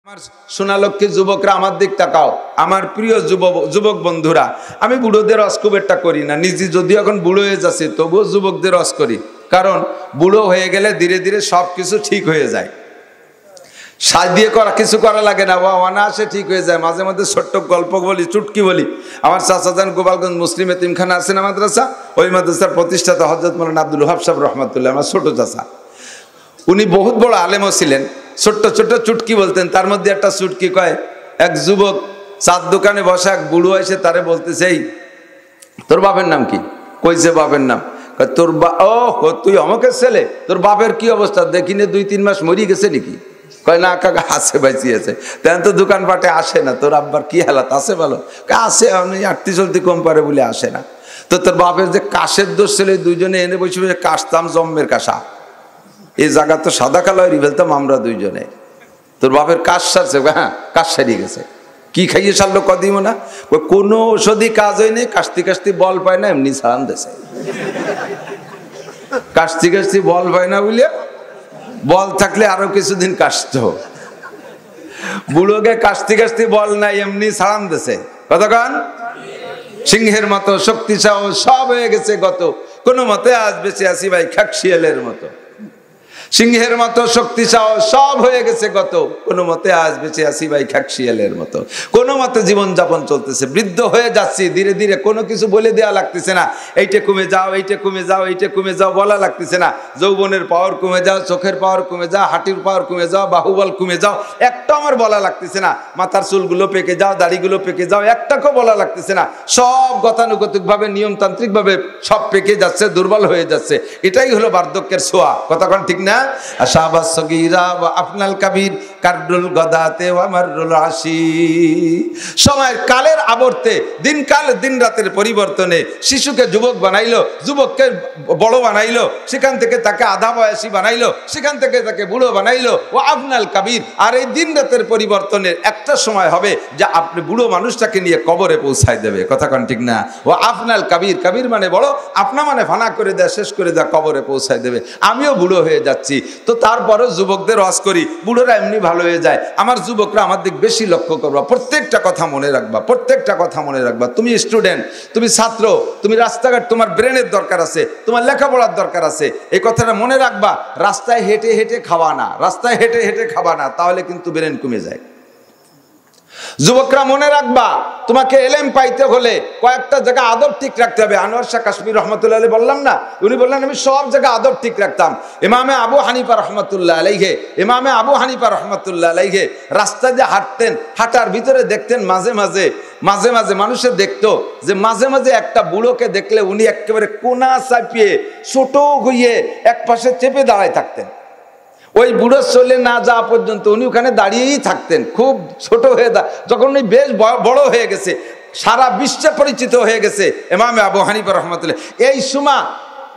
আমার সোনালক্ষ্মী যুবকরা আমার দিক তাকাও, আমার প্রিয় যুবক বন্ধুরা, আমি বুড়োদের রস খুব একটা করি না, নিজে যদিও এখন বুড়ো হয়ে যাচ্ছে তবুও যুবকদের রস করি, কারণ বুড়ো হয়ে গেলে ধীরে ধীরে সব কিছু ঠিক হয়ে যায়, সাজ দিয়ে কিছু করা লাগে না, বা অনায়াসে ঠিক হয়ে যায়। মাঝে মধ্যে ছোট্ট গল্প বলি, চুটকি বলি। আমার চাচাজান গোপালগঞ্জ মুসলিম এতিমখানা আছে না মাদ্রাসা, ওই মাদ্রাসার প্রতিষ্ঠাতা হযরত মাওলানা আব্দুল ওয়াহাব সাহেব রহমাতুল্লাহ, আমার ছোট চাচা, উনি বহুত বড় আলেমও ছিলেন। ছোট্ট ছোট্ট চুটকি বলতেন, তার মধ্যে একটা চুটকি কয়, এক যুবক চার দোকানে বসা, এক বুড়ো এসে তারে বলতেছে, এই তোর বাপের নাম কি? কইছে বাপের নাম, তোর ও তুই আমাকে ছেলে, তোর বাপের কি অবস্থা দেখিনি, 2-3 মাস মরি গেছে নাকি? কয় না কাকা, আছে বাঁচিয়েছে। তেমন তো দোকানপাটে আসে না, তোর আব্বার কি হালাত আছে ভালো? আসে, আমি আটটি চলতি কম পারে বলে আসে না। তো তোর বাপের যে কাশের দোষ ছেলে, দুইজনে এনে বসে বসে কাশতাম জম্মের কাশা, এই জায়গা তো সাদা কালো ফেলতাম আমরা দুইজনে। তোর বাপের কাশ সারছে? হ্যাঁ, কাশ সারিয়ে গেছে। কি খাইয়ে সারলো কদিম না, কোনো ওষুধই কাজ হয়নি, কাশতি কাশতি বল পায় না, এমনি সারান দেশে কাশতি কাশতি বল পায় না বলে, বল থাকলে আরো কিছুদিন কাশত, বুড়োকে কাশতি কাশতি বল নাই, এমনি সারান দেশে। কতক্ষণ সিংহের মতো শক্তিশাও সব হয়ে গেছে গত, কোনো মতে আজ বেঁচে আসি ভাই খাকশিয়ালের মতো। সিংহের মতো শক্তিশাও সব হয়ে গেছে গত, কোনো মতে আজ বেঁচে আসি ভাই খাকশিয়ালের মতো। কোনো মতে জীবন যাপন চলতেছে, বৃদ্ধ হয়ে যাচ্ছি ধীরে ধীরে, কোনো কিছু বলে দেওয়া লাগতেছে না, এইটা কমে যাও, এইটা কমে যাও, এইটা কমে যাও বলা লাগতেছে না। যৌবনের পাওয়ার কমে যাও, চোখের পাওয়ার কমে যাও, হাঁটির পাওয়ার কমে যাও, বাহুবল কমে যাও, একটা আমার বলা লাগতেছে না। মাথার চুলগুলো পেকে যাও, দাড়িগুলো পেকে যাও, একটাকেও বলা লাগতেছে না। সব গতানুগতিক ভাবে, নিয়মতান্ত্রিক ভাবে সব পেকে যাচ্ছে, দুর্বল হয়ে যাচ্ছে। এটাই হলো বার্ধক্যের ছোঁয়া। কথাক্ষণ ঠিক না? আশাবাস সগীরা ওয়া আফনাল কাবীর কাররুল গদাতে ওয়া মাররুল আশি। সময়ের কালের আবর্তে, দিনকাল দিন রাতের পরিবর্তনে শিশুকে যুবক বানাইলো, যুবককে বড় বানাইলো, সেখান থেকে তাকে আধা বয়সী বানাইলো, সেখান থেকে তাকে বুড়ো বানাইলো। ওয়া আফনাল কাবীর, আর এই দিন রাতের পরিবর্তনের একটা সময় হবে যা আপনি বুড়ো মানুষটাকে নিয়ে কবরে পৌঁছায় দেবে। কথাক্ষণ ঠিক না? ওয়া আফনাল কাবীর, কাবীর মানে বড়, আপনা মানে ফানা করে দেয়, শেষ করে দেয়, কবরে পৌঁছায় দেবে। আমিও বুড়ো হয়ে যাচ্ছি, তো তারপরে যুবকদের ওয়াজ করি, বুড়োরা এমনি ভালো হয়ে যায়। আমার যুবকরা আমার দিক বেশি লক্ষ্য করবা, প্রত্যেকটা কথা মনে রাখবা, প্রত্যেকটা কথা মনে রাখবা। তুমি স্টুডেন্ট, তুমি ছাত্র, তুমি রাস্তাঘাট, তোমার ব্রেনের দরকার আছে, তোমার লেখাপড়ার দরকার আছে, এই কথাটা মনে রাখবা। রাস্তায় হেঁটে হেঁটে খাওয়া না, রাস্তায় হেঁটে হেঁটে খাবা না, তাহলে কিন্তু ব্রেন কমে যায়। যুবকরা মনে রাখবা, তোমাকে এলেম পাইতে হলে কয়েকটা জায়গা আদব ঠিক রাখতে হবে। আনোয়ার শাহ কাশ্মীর রহমতুল্লাহ আলাইহি বললাম না, উনি বললেন আমি সব জায়গায় আদব ঠিক রাখতাম। ইমামে আবু হানিফা রহমতুল্লাহ আলাইহি, ইমামে আবু হানিফা রহমতুল্লাহ আলাইহি রাস্তা দিয়ে হাঁটতেন, হাঁটার ভিতরে দেখতেন মাঝে মাঝে মানুষে দেখতো যে মাঝে মাঝে একটা বুড়োকে দেখলে উনি একেবারে কোনা চাপিয়ে ছোট হইয়ে এক পাশে চেপে দাঁড়ায় থাকতেন। ওই বুড়ো চলে না যাওয়া পর্যন্ত উনি ওখানে দাঁড়িয়েই থাকতেন, খুব ছোট হয়ে যখন উনি বেশ বড় হয়ে গেছে, সারা বিশ্বে পরিচিত হয়ে গেছে ইমামে আবু হানিফা রহমাতুল্লাহ, এই সময়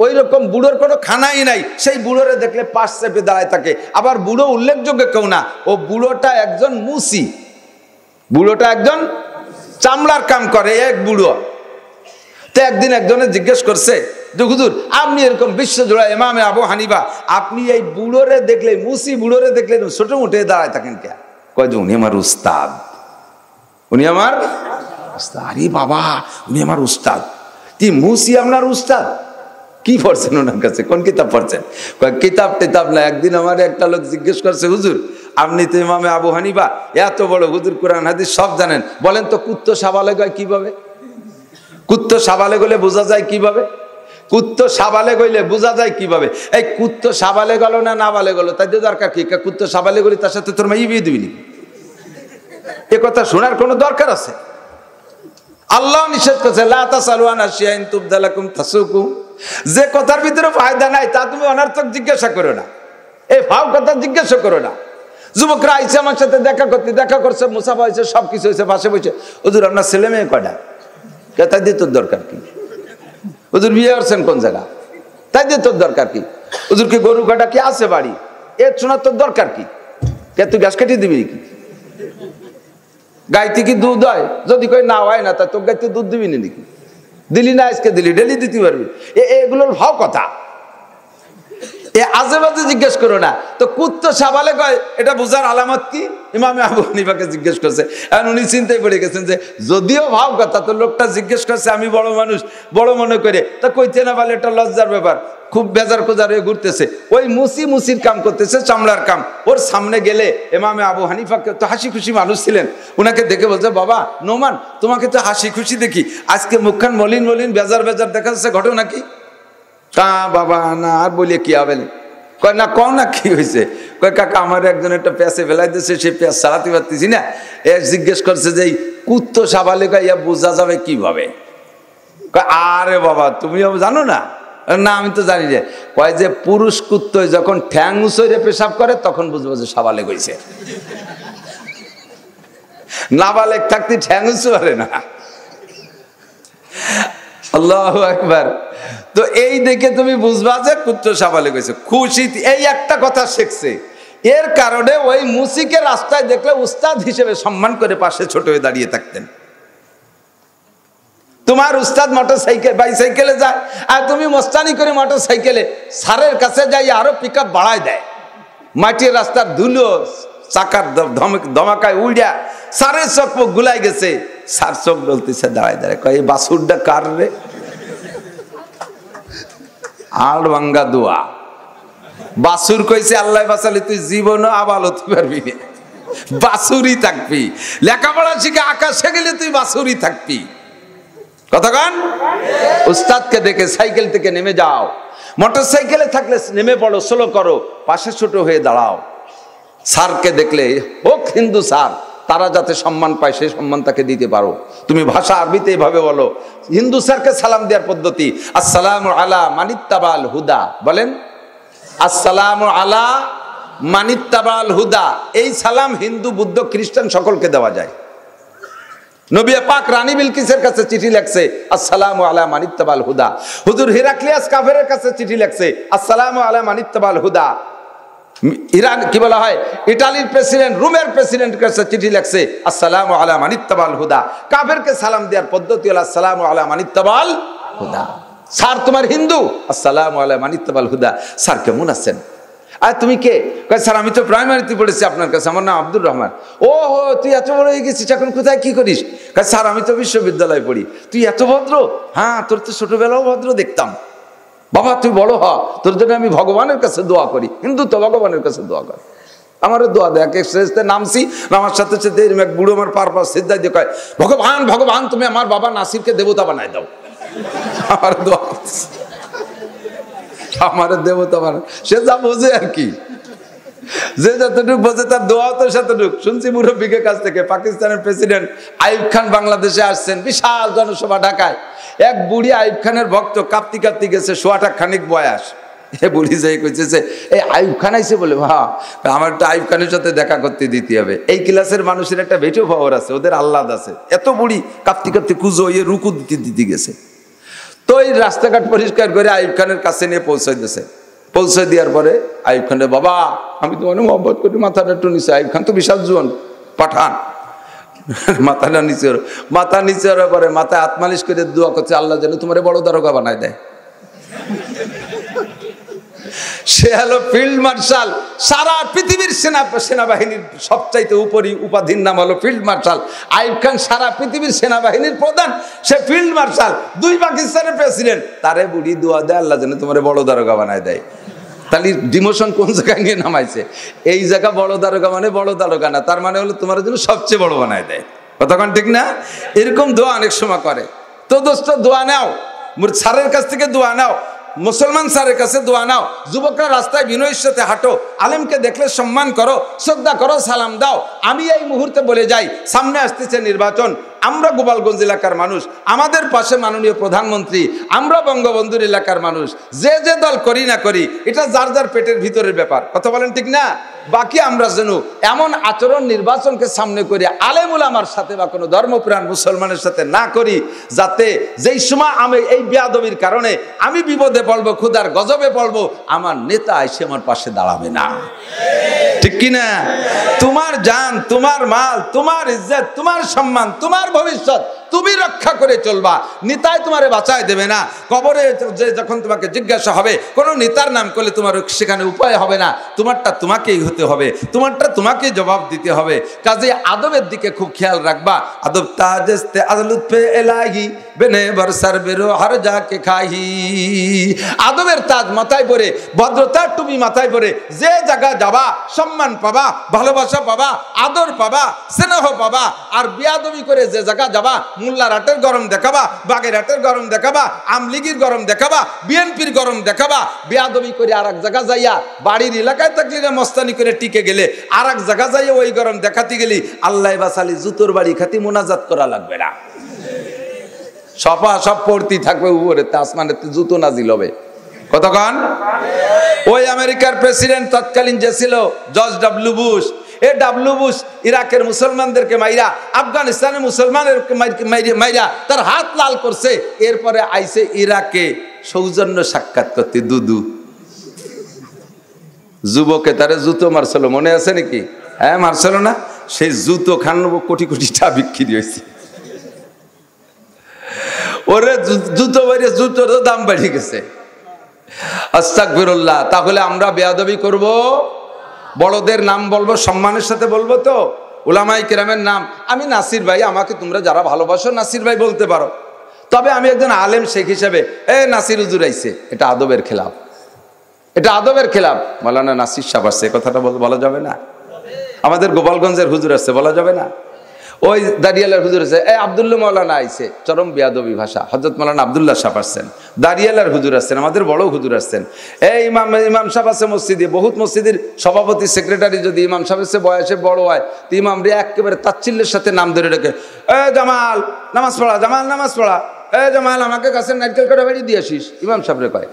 ওই রকম বুড়োর কোনো খানাই নাই, সেই বুড়োরে দেখলে পাশ চেপে দাঁড়ায় থাকে। আবার বুড়ো উল্লেখযোগ্য কেউ না, ও বুড়োটা একজন মুসি, বুড়োটা একজন চামড়ার কাম করে এক বুড়ো। তো একদিন একজনে জিজ্ঞেস করছে যে হুজুর, আপনি এরকম বিশ্বজোড়া ইমামে আবু হানিফা, আপনি এই বুড়োরে দেখলে, মুসি বুড়োরে দেখলে ছোট মুঠে দাঁড়ায় থাকেন কে? কয় যে উনি আমার উস্তাদ, উনি আমার উস্তাদ। আরে বাবা, উনি আমার উস্তাদ, কি মুসি আপনার উস্তাদ? কি পড়ছেন ওনার কাছে, কোন কিতাব পড়ছেন? কয় কিতাব টিতাব না। একদিন আমার একটা লোক জিজ্ঞেস করছে, হুজুর আপনি তো ইমামে আবু হানিফা, এত বড় হুজুর, কোরআন হাদিস সব জানেন, বলেন তো কুত্তো সাবালে গয় কিভাবে? কুত্তো সাবালে গলে বোঝা যায় কিভাবে? কুত্তো সাবালে গইলে বোঝা যায় কিভাবে? এই কুত্তো সাবালে গেল না না বালে গেল, তাই দরকার কি? কুত্তো সাবালে গলি তার সাথে তোর মাই বিয়ে দিবি নি? এ কথা শোনার কোনো দরকার আছে? আল্লাহ নিষেধ করছে, লা তাসালু আন আশিয়াইন তুবদা লাকুম তাসুকুম। যে কথার ভিতরে ফায়দা নাই তা তুমি অনর্থক জিজ্ঞাসা করো না, এই ফাও কথা জিজ্ঞাসা করো না। যুবকরা আইসে আমার সাথে দেখা করছে, মুসাফা হয়েছে, সবকিছু হয়েছে, পাশে বসে, হুজুর আপনার ছেলে মেয়ে কয়টা? তাই দিয়ে তোর দরকার কি? হুজুর বিয়ে করছেন কোন জায়গা? তাই দিয়ে তোর দরকার কি? হুজুর কি গরু কাটা কি আছে বাড়ি? এ শোনার তোর দরকার কি? কে তুই গাছ কেটে দিবি কি? গাইতে কি দুধ হয়? যদি কই না হয় না, তা তোর গাইতে দুধ দিবি নাকি? দিলি না আজকে দিলি, ডেলি দিতে পারবি। এগুলোর ভাব কথা। এ আজে বাজে জিজ্ঞেস করো না। তো কুত্তো সাবালে কয় এটা বোঝার আলামত কি? ইমামে আবু হানিফাকে জিজ্ঞেস করছে। এখন উনি চিন্তায় পড়ে গেছেন যে যদিও ভাব কথা, তো লোকটা জিজ্ঞেস করছে আমি বড় মানুষ, বড় মনে করে, তা কইতে না পারলে এটা লজ্জার ব্যাপার। খুব বেজার কোজার হয়ে ঘুরতেছে, ওই মুসির কাম করতেছে, চামড়ার কাম। ওর সামনে গেলে ইমামে আবু হানিফাকে তো হাসি খুশি মানুষ ছিলেন, উনাকে দেখে বলছে বাবা নোমান, তোমাকে তো হাসি খুশি দেখি, আজকে মুখখান মলিন মলিন বেজার দেখা যাচ্ছে, ঘটনা কি? কা বাবা না আর বলিয়ে কি হবে? কয় না কও না কি হয়েছে? কয় কাকা আমার একজন একটা প্যাঁচে ফেলাই দিয়েছে, সেই প্যাঁচ চালাতে পারতেছি না। এ জিজ্ঞেস করছে যে এই কুত্তো সাবালে ইয়া বোঝা যাবে কিভাবে? কয় আরে বাবা তুমিও জানো না? না আমি তো জানি। যে কয় যে পুরুষ কুত্তো যখন ঠ্যাং উঁচড়ে পেশাব করে তখন বুঝবো যে সাবালে হয়েছে, নাবালেক থাকতে ঠ্যাং উঁচু পারে না। আল্লাহু আকবার। তো এই দেখে তুমি বুঝবা যে কুত্তো সাবালে গেছে, খুশি এই একটা কথা শিখছে। এর কারণে ওই মুসিকে রাস্তায় দেখলে উস্তাদ হিসেবে সম্মান করে পাশে ছোট হয়ে দাঁড়িয়ে থাকতেন। তোমার উস্তাদ মোটরসাইকেল বাইসাইকেলে যায়, আর তুমি মস্তানি করে মোটরসাইকেলে স্যারের কাছে যাই আরো পিক আপ বাড়ায় দেয়। মাটির রাস্তার ধুলো চাকার ধমাকায় উড়িয়া স্যারের চোখ মুখ গুলাই গেছে। স্যার চোখ বলতেছে দাঁড়ায় কয় এই বাসুরটা কার রে? আল ভাঙ্গা দোয়া। বাসুর কইছে আল্লাহ বাঁচালে তুই জীবনও আবাল হতে পারবি না, বাসুরই থাকবি। লেখাপড়া শিখে আকাশে গেলে তুই বাসুরই থাকবি। কতক্ষণ? উস্তাদকে দেখে সাইকেল থেকে নেমে যাও, মোটর সাইকেলে থাকলে নেমে পড়ো, স্লো করো, পাশে ছোট হয়ে দাঁড়াও। স্যারকে দেখলে হোক হিন্দু স্যার, তারা যাতে সম্মান পায় সেই সম্মান তাকে দিতে পারো। তুমি ভাষা আরবিতে এভাবে বলো। হিন্দু স্যারকে সালাম দেওয়ার পদ্ধতি আসসালামু আলা মানিত্তাবাল হুদা। বলেন আসসালামু আলা মানিত্তাবাল হুদা। এই সালাম হিন্দু বুদ্ধ খ্রিস্টান সকলকে দেওয়া যায়। নবী পাক রানী বিলকিসের কাছে চিঠি লেখছে আসসালামু আলা মানিত্তাবাল হুদা। হুজুর হিরাক্লিয়াস কাফেরের কাছে চিঠি লেখছে আসসালামু আলা মানিত্তাবাল হুদা। ইরান কি বলা হয়, ইটালির প্রেসিডেন্ট, রোমের প্রেসিডেন্টের কাছে চিঠি লেখছে আসসালামু আলা মানিত্তাবাল হুদা। কাফেরকে সালাম দেওয়ার পদ্ধতি হলো আসসালামু আলা মানিত্তাবাল হুদা। স্যার তোমার হিন্দু, আসসালামু আলা মানিত্তাবাল হুদা। স্যার কেমন আছেন? আর তুমি কে? কয় স্যার আমি তো প্রাইমারিতে পড়েছি আপনার কাছে, আমার নাম আব্দুর রহমান। ও হো তুই এত বড় হয়ে গেছিস, এখন কোথায় কি করিস? কয় স্যার আমি তো বিশ্ববিদ্যালয়ে পড়ি। তুই এত ভদ্র? হ্যাঁ তোর তো ছোটবেলাও ভদ্র দেখতাম। বাবা তুই বড় হ, তোর জন্য আমি ভগবানের কাছে দোয়া করি। হিন্দু তো ভগবানের কাছে দোয়া করে, আমারও দোয়া দেয়। নামছি, নামার সাথে সাথে এক বুড়ো আমার পারপাস সিদ্ধাই দিয়ে কয় ভগবান ভগবান তুমি আমার বাবা নাসিরকে দেবতা বানাই দাও। আমার দোয়া করতেছে, আমার দেবতা বানায়। সে যা বোঝে আর কি, যে যতটুকু বোঝে তার দোয়া তো সেতটুক। শুনছি মুরব্বীর কাছ থেকে পাকিস্তানের প্রেসিডেন্ট আইয়ুব খান বাংলাদেশে আসছেন, বিশাল জনসভা ঢাকায়। এক বুড়ি আইয়ুব খানের ভক্ত কাঁপতি কাঁপতি গেছে, সোয়াটা খানিক বয়স। এ বুড়ি যাই কইছে এই আইয়ুব খান আইছে বলে, হ্যাঁ আমার তো আইয়ুব খানের সাথে দেখা করতে দিতে হবে। এই ক্লাসের মানুষের একটা ভেটো পাওয়ার আছে, ওদের আহ্লাদ আছে। এত বুড়ি কাঁপতি কাঁপতি কুজো ইয়ে রুকু দিতে গেছে। তো এই রাস্তাঘাট পরিষ্কার করে আইয়ুব খানের কাছে নিয়ে পৌঁছে দিয়েছে। পৌঁছে দেওয়ার পরে আইয়ুব খানের বাবা আমি তো অনেক মহব্বত করি, মাথাটা একটু নিচে। আইয়ুব খান তো বিশাল জোয়ান পাঠান, মাথাটা নিচে। মাথা নিচে হওয়ার পরে মাথায় হাত মালিশ করে দোয়া করছে আল্লাহ যেন তোমার বড় দারোগা বানায় দেয়। সে হলো ফিল্ড মার্শাল। সারা পৃথিবীর সেনাবাহিনীর সবচাইতে উপরি উপাধির নাম হলো ফিল্ড মার্শাল। আইয়ুব খান সারা পৃথিবীর সেনাবাহিনীর প্রধান, সে ফিল্ড মার্শাল। দুই পাকিস্তানের প্রেসিডেন্ট, তারে বুড়ি দোয়া দেয় আল্লাহ যেন তোমার বড় দারোগা বানায় দেয়। তাহলে ডিমোশন কোন জায়গায় নিয়ে নামাইছে? এই জায়গা বড় দারোগা মানে বড় দারোগা না, তার মানে হলো তোমার জন্য সবচেয়ে বড় বানায় দেয়। কতক্ষণ ঠিক না? এরকম দোয়া অনেক সময় করে। তো দোস্ত দোয়া নাও, স্যারের কাছ থেকে দোয়া নাও, মুসলমান স্যারের কাছে দোয়া নাও। যুবকরা রাস্তায় বিনয়ের সাথে হাঁটো, আলেমকে দেখলে সম্মান করো, শ্রদ্ধা করো, সালাম দাও। আমি এই মুহূর্তে বলে যাই, সামনে আসতেছে নির্বাচন। আমরা গোপালগঞ্জ এলাকার মানুষ, আমাদের পাশে মাননীয় প্রধানমন্ত্রী, আমরা বঙ্গবন্ধুর এলাকার মানুষ। যে যে দল করি না করি, এটা যার যার পেটের ভিতরের ব্যাপার। কথা বলেন ঠিক না? বাকি আমরা যেন এমন আচরণ নির্বাচনকে সামনে করে আলেম উলামার সাথে বা কোনো ধর্মপ্রাণ মুসলমানের সাথে না করি, যাতে যেই সময় আমি এই বেয়াদবির কারণে আমি বিপদে পড়বো, ক্ষুধার গজবে পড়বো, আমার নেতা এসে আমার পাশে দাঁড়াবে না। ঠিক কিনা? তোমার জান, তোমার মাল, তোমার ইজ্জত, তোমার সম্মান, তোমার ভবিষ্যৎ তুমি রক্ষা করে চলবা, নিতাই তোমারে বাঁচায় দেবে না। কবরে যে যখন তোমাকে জিজ্ঞাসা হবে কোন নেতার নাম করলে তোমার সেখানে উপায় হবে না, তোমারটা তোমাকেই হতে হবে, তোমারটা তোমাকে জবাব দিতে হবে। কাজে আদবের দিকে খুব খেয়াল রাখবা। আদব তাজস্তে আদলুৎফে এলাহি বেনে বরসার বেরো হর যাকে খাহি। আদবের তাজ মাথায় পরে, ভদ্রতার টুপি মাথায় পরে যে জায়গা যাবা সম্মান পাবা, ভালোবাসা পাবা, আদর পাবা, স্নেহ পাবা। আর বিয়াদবি করে যে জায়গা যাবা, মোল্লার হাটের গরম দেখাবা, বাগের হাটের গরম দেখাবা, আমলিগির গরম দেখাবা, বিএনপির গরম দেখাবা। বিয়াদবি করে আর এক জায়গা যাইয়া বাড়ির এলাকায় থাকলে মস্তানি করে টিকে গেলে আর এক জায়গা যাইয়া ওই গরম দেখাতে গেলি আল্লাহ বাসালি জুতোর বাড়ি খাতি মোনাজাত করা লাগবে না। সব পড়তি থাকবে উপরে, আসমানে জুতো নাজিল হবে। কতক্ষণ? ওই আমেরিকার প্রেসিডেন্ট তৎকালীন যে ছিল George W Bush, W Bush ইরাকের মুসলমানদেরকে মাইরা, আফগানিস্তানের মুসলমানের মাইরা তার হাত লাল করছে। এরপরে আইসে ইরাকে সৌজন্য সাক্ষাৎ করতে দুদু যুবকে তারে জুতো মারছিল, মনে আছে নাকি? হ্যাঁ, মারছিল না? সেই জুতো 91 কোটি কোটি টাকা বিক্রি হয়েছে। ওরে জুতো বাইরে জুতোর দাম বেড়ে গেছে। আস্তাগফিরুল্লাহ। তাহলে আমরা বেয়াদবি করব, বড়দের নাম বলবো, সম্মানের সাথে বলবো তো, উলামায়ে কেরামের নাম। আমি নাসির ভাই, আমাকে তোমরা যারা ভালোবাসো নাসির ভাই বলতে পারো। তবে আমি একজন আলেম শেখ হিসেবে নাসির হুজুর আইছে, এটা আদবের খেলাফ, এটা আদবের খেলাফ। মাওলানা নাসির সাহেব আসছে, কথাটা বলা যাবে না? আমাদের গোপালগঞ্জের হুজুর আসছে, বলা যাবে না? ওই দাঁড়িয়ালার হুজুর আছে, আব্দুল্লাহ মাওলানা আইছে, চরম বিয়াদবি ভাষা। হযরত মাওলানা আব্দুল্লাহ সাহেব আসছেন, দাঁড়িয়ালার হুজুর আসছেন, আমাদের বড় হুজুর আসছেন। ইমাম সাহেব আছে মসজিদে, বহুত মসজিদের সভাপতি সেক্রেটারি যদি ইমাম সাহেবের চেয়ে বয়সে বড় হয় তো ইমাম রে একেবারে তাচ্ছিল্যের সাথে নাম ধরে রেখে, জামাল নামাজ পড়া, জামাল নামাজ পড়া, জামাল আমাকে কাছে নারকেল কাটা বাড়ি দিয়ে আসিস, ইমাম সাহেব রে কয়।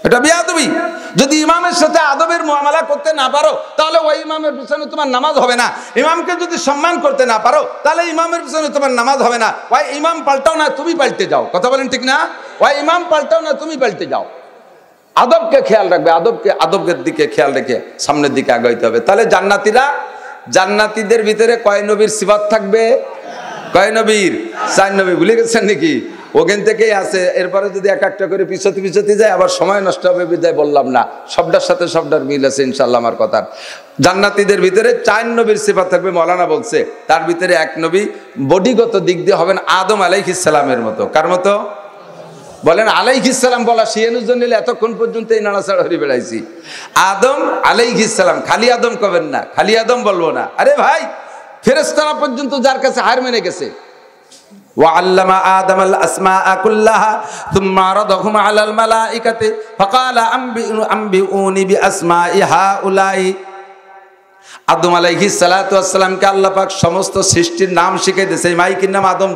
এটা বিয়াদবি। যদি ইমামের সাথে আদবের মুআমালা করতে না পারো তাহলে ওই ইমামের পিছনে তোমার নামাজ হবে না। ইমামকে যদি সম্মান করতে না পারো তাহলে ইমামের পিছনে তোমার নামাজ হবে না। ওই ইমাম পাল্টাও না, তুমি পাল্টে যাও। কথা বলেন ঠিক না? ওই ইমাম পাল্টাও না, তুমি পাল্টে যাও। আদবকে খেয়াল রাখবে, আদবের দিকে খেয়াল রেখে সামনের দিকে আগাইতে হবে। তাহলে জান্নাতীদের ভিতরে কয় নবীর সিফাত থাকবে? কয় নবীর? 4 নবী। ভুলে গেছেন নাকি? ওখান থেকেই আছে। এরপরে যদি এক একটা করে পিছতে যায় আবার সময় নষ্ট হবে, বিদায় বললাম না। সবটার সাথে সবটার মিল আছে ইনশাল্লাহ আমার কথার। জান্নাতীদের ভিতরে 4 নবীর সিফাত থাকবে। মাওলানা বলছে তার ভিতরে এক নবী বডিগত দিক দিয়ে হবেন আদম আলাইহিস সালামের মতো। কার মতো বলেন? আলাইহিস সালাম বলা শিয়ানুজন নিলে এতক্ষণ পর্যন্ত এই নাড়াচাড়া হয়ে বেড়াইছি। আদম আলাইহিস সালাম, খালি আদম কবেন না, খালি আদম বলবো না। আরে ভাই, ফেরেশতারা পর্যন্ত যার কাছে হার মেনে গেছে। وعلم آدم الأسماء كلها ثم عرضهم على الملائكة فقال أنبئوني بأسماء هؤلاء। আদম আলাইহিস সালাতু ওয়াস সালামকে আল্লাহ পাক সমস্ত সৃষ্টির নাম শিখিয়ে দিয়েছে। এই মাইকের নাম আদম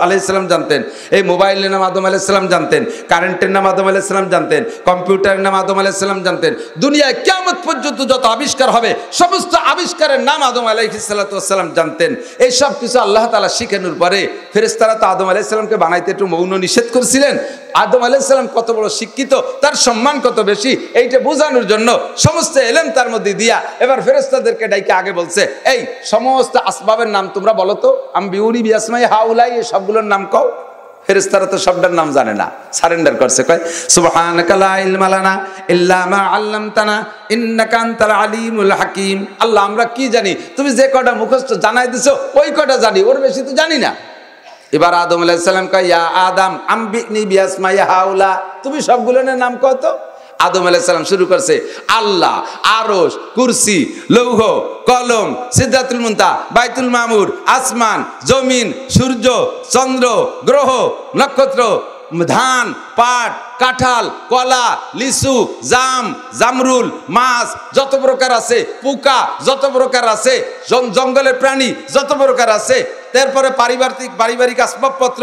আলাইহিস সালাম জানতেন, এই মোবাইলের নাম আদম আলাইহিস সালাম জানতেন, কারেন্টের নাম আদম আলাইহিস সালাম জানতেন, কম্পিউটারের নাম আদম আলাইহিস সালাম জানতেন। দুনিয়ায় কিয়ামত পর্যন্ত যত আবিষ্কার হবে সমস্ত আবিষ্কারের নাম আদম আলাইহিস সালাতু ওয়াস সালাম জানতেন। এই সব কিছু আল্লাহ তাআলা শিখানোর পরে ফেরেশতারা তো আদম আলাইহিস সালামকে বানাইতে একটু মৌন নিষেধ করেছিলেন। আদম আলাইহিস সালাম কত বড় শিক্ষিত, তার সম্মান কত বেশি, এইটা বোঝানোর জন্য সমস্ত ইলম তার মধ্যে দিয়া এবার ফেরেশতাদেরকে ডাইকে আগে বলছে, এই সমস্ত আসবাবের নাম তোমরা বলো তো, আম্বিউনি বিআসমাই হাউলাই, এই সবগুলোর নাম কও। ফেরেশতারা তো সবটার নাম জানে না, সারেন্ডার করছে, কয় সুবহানাকা লা ইলমা লানা ইল্লা মা আল্লামতানা ইন্নাকা আনতাল আলিমুল হাকিম। আল্লাহ, আমরা কি জানি? তুমি যে কয়টা মুখস্থ জানাই দিছো ওই কয়টা জানি, ওর বেশি তো জানি না। এবার আদম আলাইহিস সালাম কয়, ইয়া আদম আম্বিনি বিআসমাই হাউলা, তুমি সবগুলোর নাম কও তো। আদম আলাইহিস সালাম শুরু করছে, আল্লাহ, আরশ, কুরসি, লৌহ, কলম, সিদরাতুল মুনতাহা, বাইতুল মামুর, আসমান, জমিন, সূর্য, চন্দ্র, গ্রহ, নক্ষত্র, ধান, পাট, কাঁঠাল, কলা, লিচু, জাম, জামরুল, মাছ যত প্রকার আছে, পোকা যত প্রকার আছে, জঙ্গলের প্রাণী যত প্রকার আছে, তারপরে পারিবারিক আসবাবপত্র,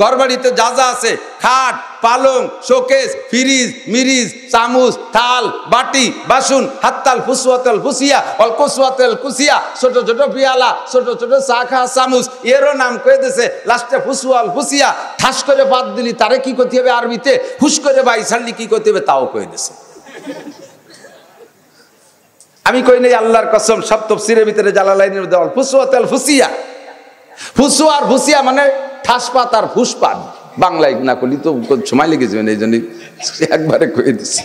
ঘরবাড়িতে যা যা আছে, খাট, পালং, শোকেস, ফ্রিজ, মিরিজ, চামচ, থাল, বাটি, বাসন, হাততাল, ফুসওয়াতাল ফুসিয়া, অল কুসওয়াতাল কুসিয়া, ছোট ছোট পিয়ালা, ছোট ছোট চা খাওয়া চামচ, এরও নাম কয়ে দিয়েছে। লাস্টে ফুসওয়াল ফুসিয়া, ঠাস করে বাদ দিলি তারে কি করতে হবে আরবিতে, হুস করে বাই ছাড়লি কি করতে হবে তাও কয়ে দিয়েছে। আমি কই নাই আল্লাহর কসম, সব তাফসীরের ভিতরে জালালাইনের দেওয়াল ফুসওয়াতাল ফুসিয়া। ফুসু আর ফুসিয়া মানে ঠাসপাত আর ফুসপাত, বাংলায় না করলি তো সময় লেগেছে, এই জন্য একবারে কয়ে দিছি।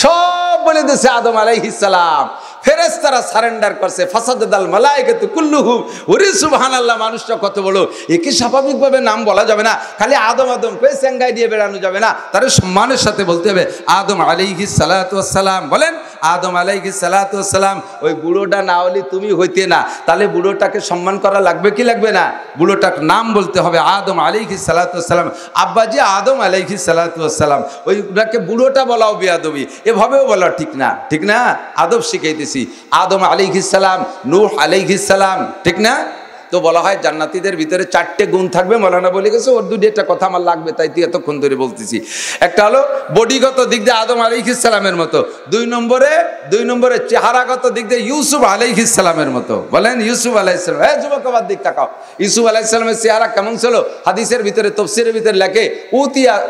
সব বলে দিয়েছে আদম আলাইহিস সালাম। ফেরেশতারা সারেন্ডার করছে, ফাসাদাল মালায়েকাতু কুল্লুহুম। ওরে সুবহানাল্লাহ, মানুষটা কত বড়, একে স্বাভাবিকভাবে নাম বলা যাবে না, খালি আদম আদম কয়ে চেঙ্গাই দিয়ে বেড়ানো যাবে না, তার সম্মানের সাথে বলতে হবে আদম আলাইহিস সালাতু ওয়াস সালাম। বলেন আদম আলাইহিস সালাতু ওয়াস সালাম। ওই বুড়োটা না হলে তুমি হইতে না, তাহলে বুড়োটাকে সম্মান করা লাগবে কি লাগবে না? বুড়োটার নাম বলতে হবে আদম আলাইহিস সালাতু ওয়াস সালাম। আব্বাজি আদম আলাইহিস সালাতু ওয়াস সালাম, ওইটাকে বুড়োটা বলাও বেয়াদবি, এভাবেও বলা ঠিক না, ঠিক না? আদব শিখাইতেছি। আদম আলাইহিস সালাম, নূহ আলাইহিস সালাম, ঠিক না? তো বলা হয় জান্নাতীদের ভিতরে 4টে গুণ থাকবে, মৌলানা বলে গেছে, ওর দুটি একটা কথা আমার লাগবে, তাই তুই এতক্ষণ ধরে বলতেছি। একটা হলো বডিগত দিক দিয়ে আদম আলাইহিস সালামের মতো, দুই নম্বরে চেহারাগত দিক দিয়ে ইউসুফ আলাইহিস সালামের মতো। বলেন ইউসুফ আলাইহিস সালাম। হ্যাঁ যুবক, আবার দিক তাকাও, ইউসুফ আলাইহিস সালামের চেহারা কেমন ছিল? হাদিসের ভিতরে, তফসিরের ভিতরে লেখে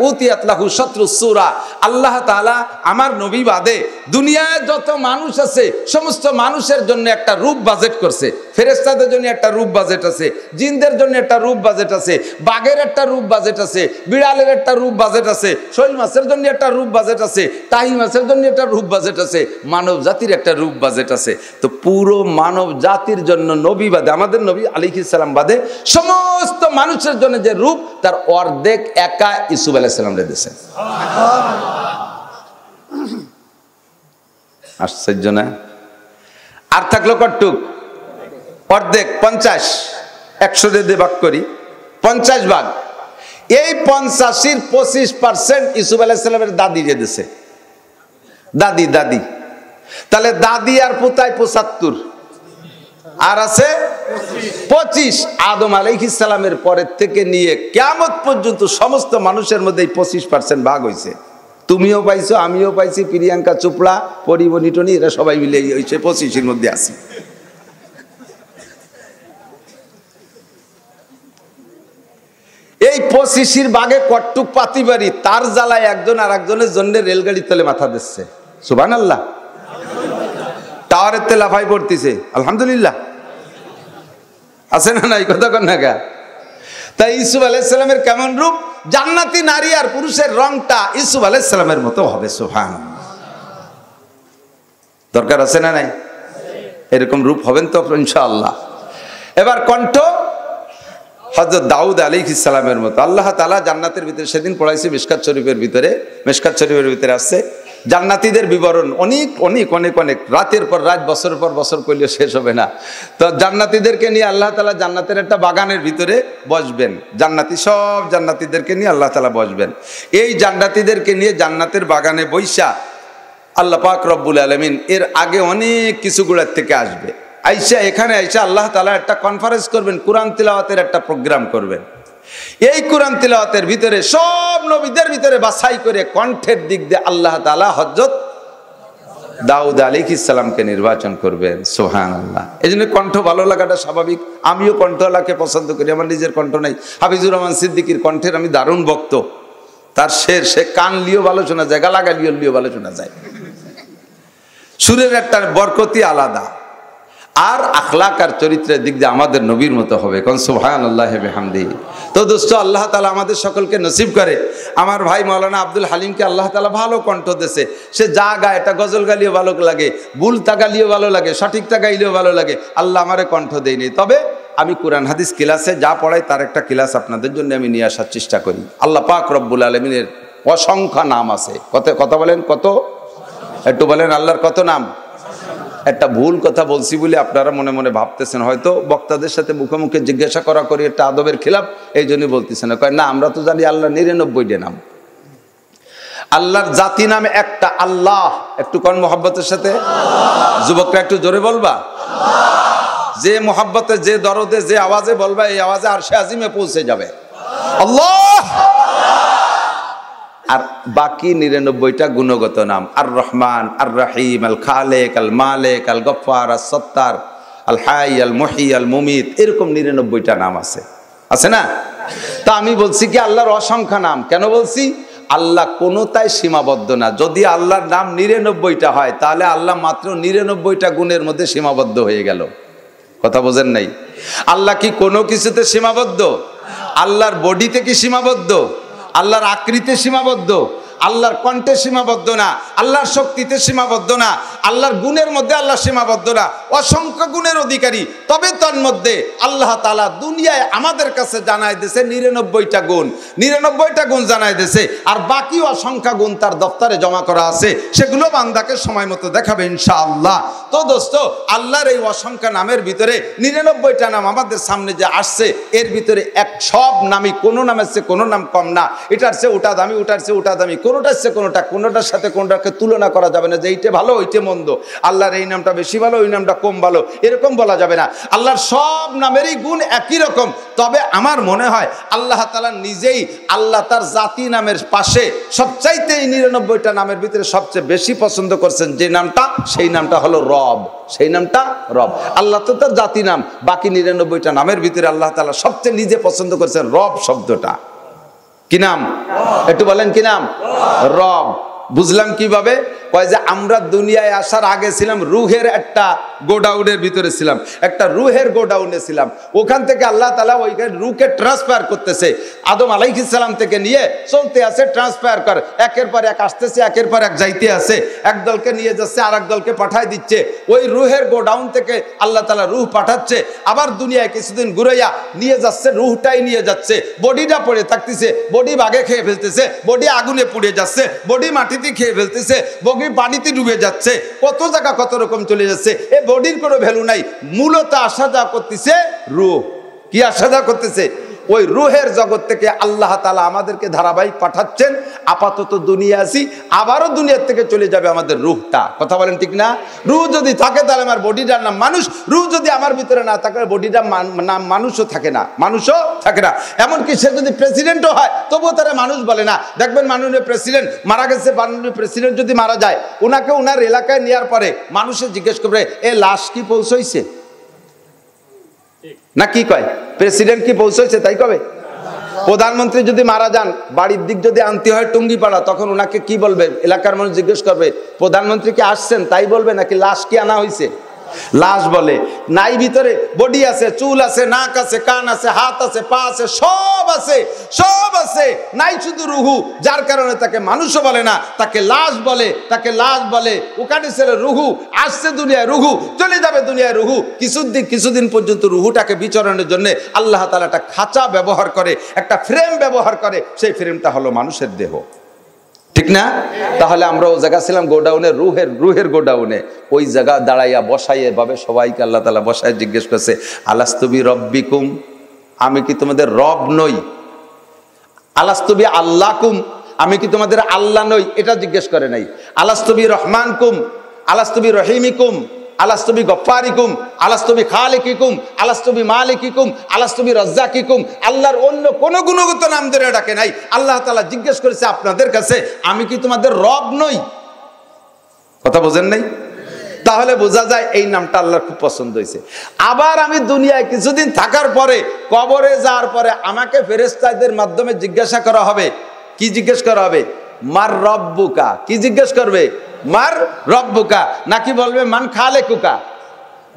উতিয়াত লাহু শাতরুস সূরা। আল্লাহ তাআলা আমার নবী বাদে দুনিয়ায় যত মানুষ আছে সমস্ত মানুষের জন্য একটা রূপ বাজেট করছে। ফেরেশতাদের জন্য একটা রূপ বাজেট আছে, জিনদের জন্য একটা রূপ বাজেট আছে, বাঘের একটা রূপ বাজেট আছে, বিড়ালের একটা রূপ বাজেট আছে, শৈল মাছের জন্য একটা রূপ বাজেট আছে, তাহি মাছের জন্য একটা রূপ বাজেট আছে, মানব জাতির একটা রূপ বাজেট আছে। তো পুরো মানব জাতির জন্য নবী বাদে, আমাদের নবী আলাইহিস সালাম বাদে সমস্ত মানুষের জন্য যে রূপ, তার অর্ধেক একা ইউসুফ আলাইহিস সালাম রে দিয়েছেন। আশ্চর্য না? আর থাকলো কটুক অর্ধেক, 50, 100 দিয়ে ভাগ করি, 50 ভাগ। এই 85-এর 25% ইউসুফ আলাইহিস সালামের দাদি দিয়ে দিছে। দাদি, তাহলে দাদি আর পুতাই 75, আর আছে 25। আদম আলাইহিস সালামের পরের থেকে নিয়ে কিয়ামত পর্যন্ত সমস্ত মানুষের মধ্যে 25% ভাগ হয়েছে। তুমিও পাইছো, আমিও পাইছি, প্রিয়াঙ্কা চোপড়া, পরিমণি টনি, এরা সবাই মিলে ওই 25-এর মধ্যে আছি। এই 25-এর ভাগে কট্টুক পাতি বাড়ি, তার জ্বালায় একজন আর একজনের জন্য রেলগাড়ি তলে মাথা দিচ্ছে। সুবহানাল্লাহ। টাওয়ারের তেলা ভাই পড়তেছে, আলহামদুলিল্লাহ। আছে না নাই? কথা কন না গা। তাই ইউসুফ আলাইহিস সালামের কেমন রূপ? জান্নাতি নারী আর পুরুষের রংটা ইউসুফ আলাইহিস সালামের মতো হবে। সুবহানাল্লাহ। দরকার আছে না নাই? এরকম রূপ হবেন তো ইনশাআল্লাহ। এবার কণ্ঠ হযরত দাউদ আলাইহিস সালামের মতো। আল্লাহ তাআলা জান্নাতের ভিতরে, সেদিন পড়াইছি মিশকাত শরীফের ভিতরে আছে জান্নাতীদের বিবরণ, অনেক রাতের পর রাত, বছরের পর বছর করলে শেষ হবে না। তো জান্নাতীদেরকে নিয়ে আল্লাহ তাআলা জান্নাতের একটা বাগানের ভিতরে বসবেন, সব জান্নাতীদেরকে নিয়ে আল্লাহ তাআলা বসবেন। এই জান্নাতীদেরকে নিয়ে জান্নাতের বাগানে বৈশা আল্লাহ পাক রব্বুল আলামিন এর আগে অনেক কিছু গুড়ার থেকে আসবে, এখানে আইসা আল্লাহ তাআলা একটা কনফারেন্স করবেন, কোরআন তিলাওয়াতের একটা প্রোগ্রাম করবেন। এই কোরআন তিলাওয়াতের ভিতরে সব নবীদের ভিতরে বাছাই করে কণ্ঠের দিক দিয়ে আল্লাহ তাআলা হযরত দাউদ আলাইহিস সালামকে নির্বাচন করবেন। সুবহানাল্লাহ। এইজন্য কণ্ঠ ভালো লাগাটা স্বাভাবিক। আমিও কণ্ঠওয়ালাকে পছন্দ করি, আমার নিজের কণ্ঠ নাই। হাফিজুর রহমান সিদ্দিকীর কণ্ঠের আমি দারুণ ভক্ত। তার সে কান লিও ভালো শোনা যায়, গালা গালিও ভালো শোনা যায়। সুরের একটা বরকতি আলাদা। আর আখলাক আর চরিত্রের দিক দিয়ে আমাদের নবীর মতো হবে। কোন সুবহানাল্লাহি ওয়া বিহামদিহি। তো দোস্ত, আল্লাহ তাআলা আমাদের সকলকে নসিব করে। আমার ভাই মাওলানা আব্দুল হালিমকে আল্লাহ তাআলা ভালো কণ্ঠ দিয়েছে। সে যা গায়, এটা গজল গালিও ভালো লাগে, বুলতা গালিও ভালো লাগে, সঠিকটা গাইলেও ভালো লাগে। আল্লাহ আমারে কণ্ঠ দেয়নি, তবে আমি কোরআন হাদিস ক্লাসে যা পড়াই তার একটা ক্লাস আপনাদের জন্য আমি নিয়ে আসার চেষ্টা করি। আল্লাহ পাক রব্বুল আলামিনের অসংখ্য নাম আছে। কথা বলেন কত? একটু বলেন আল্লাহর কত নাম? একটা ভুল কথা বলছি বলে আপনারা মনে মনে ভাবতেছেন, হয়তো বক্তাদের সাথে মুখে মুখে জিজ্ঞাসা করা করি, একটা আদবের খেলাফ, এই জন্যই বলতেছেন। কয় না, আমরা তো জানি আল্লাহ 99টা নাম। আল্লাহর জাতি নাম একটা, আল্লাহ। একটু কোন মোহাব্বতের সাথে? যুবকরা একটু জোরে বলবা। যে মোহাব্বতে, যে দরদে, যে আওয়াজে বলবা, এই আওয়াজে আরশে আজিমে পৌঁছে যাবে। আল্লাহ। আর বাকি 99টা গুণগত নাম, আর রহমান, আর রহিম, আল খালেক, আল মালেক, আল গফফার, আল সত্তার, আল হাই, আল মুহি, আল মুমিত, এরকম 99টা নাম আছে না? তা আমি বলছি কি আল্লাহর অসংখ্য নাম। কেন বলছি? আল্লাহ কোনোটাই সীমাবদ্ধ না। যদি আল্লাহর নাম 99টা হয়, তাহলে আল্লাহ মাত্র 99টা গুণের মধ্যে সীমাবদ্ধ হয়ে গেল। কথা বোঝেন নাই? আল্লাহ কি কোনো কিছুতে সীমাবদ্ধ? আল্লাহর বডিতে কি সীমাবদ্ধ? আল্লাহর আকৃতিতে সীমাবদ্ধ? আল্লাহর কণ্ঠে সীমাবদ্ধ না, আল্লাহর শক্তিতে সীমাবদ্ধ না, আল্লাহর গুণের মধ্যে আল্লাহ সীমাবদ্ধ না, অসংখ্য গুণের অধিকারী। তবে তার মধ্যে আল্লাহ তাআলা দুনিয়ায় আমাদের কাছে জানায় দিয়েছে 99টা গুণ, 99টা গুণ জানায় দিয়েছে, আর বাকি অসংখ্য গুণ তার দপ্তরে জমা করা আছে, সেগুলো বান্দাকে সময় মতো দেখাবে ইনশাআল্লাহ। তো দোস্ত, আল্লাহর এই অসংখ্য নামের ভিতরে 99টা নাম আমাদের সামনে যে আসছে, এর ভিতরে সব নামই কোনো নামের চেয়ে কোনো নাম কম না, এটার চেয়ে ওটা দামি, ওটার চেয়ে ওটা দামি, কোনোটার চেয়ে কোনোটা, কোনোটার সাথে কোনোটাকে তুলনা করা যাবে না যে এইটা ভালো ওইটা মন্দ, আল্লাহর এই নামটা বেশি ভালো ওই নামটা কম ভালো, এরকম বলা যাবে না। আল্লাহর সব নামেরই গুণ একই রকম। তবে আমার মনে হয় আল্লাহ তাআলা নিজেই আল্লাহ তার জাতি নামের পাশে সবচাইতে 99টা নামের ভিতরে সবচেয়ে বেশি পছন্দ করছেন যে নামটা, সেই নামটা হলো রব। সেই নামটা রব। আল্লাহ তো তার জাতি নাম, বাকি 99টা নামের ভিতরে আল্লাহ তাআলা সবচেয়ে নিজে পছন্দ করছেন রব শব্দটা। কি নাম? একটু বলেন কি নাম? রব। বুঝলাম কিভাবে? কয় যে আমরা দুনিয়ায় আসার আগে ছিলাম রুহের একটা গোডাউনের ভিতরে ছিলাম, একটা রুহের গোডাউনে ছিলাম। ওখান থেকে আল্লাহ তাআলা ওইখানে রুহকে ট্রান্সফার করতেছে, আদম আলাইহিস সালাম থেকে নিয়ে চলতে আছে, ট্রান্সফার কর, একের পর এক আসতেছে, একের পর এক যাইতে আছে, এক দলকে নিয়ে যাচ্ছে, আর এক দলকে পাঠায় দিচ্ছে। ওই রুহের গোডাউন থেকে আল্লাহ তাআলা রুহ পাঠাচ্ছে, আবার দুনিয়ায় কিছুদিন ঘুরাইয়া নিয়ে যাচ্ছে, রুহটাই নিয়ে যাচ্ছে। বডিটা পড়ে থাকতেছে, বডি বাগে খেয়ে ফেলতেছে, বডি আগুনে পুড়ে যাচ্ছে, বডি মাটিতে খেয়ে ফেলতেছে, বডি পানিতে ডুবে যাচ্ছে, কত জায়গা কত রকম চলে যাচ্ছে। এই বডির কোনো ভ্যালু নাই। মূলত আসা যা করতেছে রুহ। কি আসা যা করতেছে? ওই রুহের জগৎ থেকে আল্লাহ তাআলা আমাদেরকে ধারাবাহিক পাঠাচ্ছেন। আপাতত দুনিয়া আছি, আবারও দুনিয়ার থেকে চলে যাবে আমাদের রুহটা। কথা বলেন ঠিক না? রুহ যদি থাকে তাহলে আমার বডিটার নাম মানুষ, রুহ যদি আমার ভিতরে না থাকে বডিটার নাম মানুষও থাকে না, মানুষও থাকে না। এমনকি সে যদি প্রেসিডেন্টও হয় তবুও তারা মানুষ বলে না। দেখবেন মাননীয় প্রেসিডেন্ট মারা গেছে, মাননীয় প্রেসিডেন্ট যদি মারা যায়, ওনাকে ওনার এলাকায় নেওয়ার পরে মানুষে জিজ্ঞেস করবে এ লাশ কি পৌঁছাইছে না, কি কয় প্রেসিডেন্ট কি পৌঁছাইছে তাই কবে? প্রধানমন্ত্রী যদি মারা যান, বাড়ির দিক যদি আনতে হয় টুঙ্গিপাড়া, তখন ওনাকে কি বলবে? এলাকার মানুষ জিজ্ঞেস করবে প্রধানমন্ত্রী কি আসছেন তাই বলবে নাকি লাশ কি আনা হয়েছে? লাশ বলে। নাই ভিতরে বডি আছে, চুল আছে, নাক আছে, কান আছে, হাত আছে, পা আছে, সব আছে, সব আছে, নাই শুধু রুহু। যার কারণে তাকে মানুষও বলে না, তাকে লাশ বলে, তাকে লাশ বলে। ওখানে ছেলে রুহু আসছে দুনিয়ায়, রুহু চলে যাবে দুনিয়ায়, রুহু কিছুদিন পর্যন্ত রুহুটাকে বিচরণের জন্য আল্লাহ তাআলা একটা খাঁচা ব্যবহার করে, একটা ফ্রেম ব্যবহার করে। সেই ফ্রেমটা হলো মানুষের দেহ, ঠিক না? তাহলে আমরা ও জায়গা ছিলাম গোডাউনে, রুহের গোডাউনে। ওই জায়গা দাঁড়াইয়া বসাই এভাবে সবাইকে আল্লাহ তাআলা বসায় জিজ্ঞেস করছে আলাস্তুবি রব্বিকুম, আমি কি তোমাদের রব নই? আলাস্তুবি আল্লাহকুম, আমি কি তোমাদের আল্লাহ নই? এটা জিজ্ঞেস করে নাই। আলাস্তুবি রহমানকুম, আলাস্তুবি রহিমিকুম, আলাস্তুবি গফফারিকুম, আলাস্তুবি খালিকিকুম, আলাস্তুবি মালিকিকুম, আলাস্তুবি রাজ্জাকিকুম। আল্লাহর অন্য কোন গুণগত নাম ধরে ডাকে নাই। আল্লাহ তাআলা জিজ্ঞেস করেছে আপনাদের কাছে আমি কি তোমাদের রব নই? কথা বোঝেন নাই? তাহলে বোঝা যায় এই নামটা আল্লাহর খুব পছন্দ হয়েছে। আবার আমি দুনিয়ায় কিছুদিন থাকার পরে, কবরে যাওয়ার পরে আমাকে ফেরেশতাদের মাধ্যমে জিজ্ঞাসা করা হবে। কি জিজ্ঞেস করা হবে? মার রব্বুকা। কি জিজ্ঞেস করবে? মার রব্বুকা। নাকি বলবে মান খালেকুকা,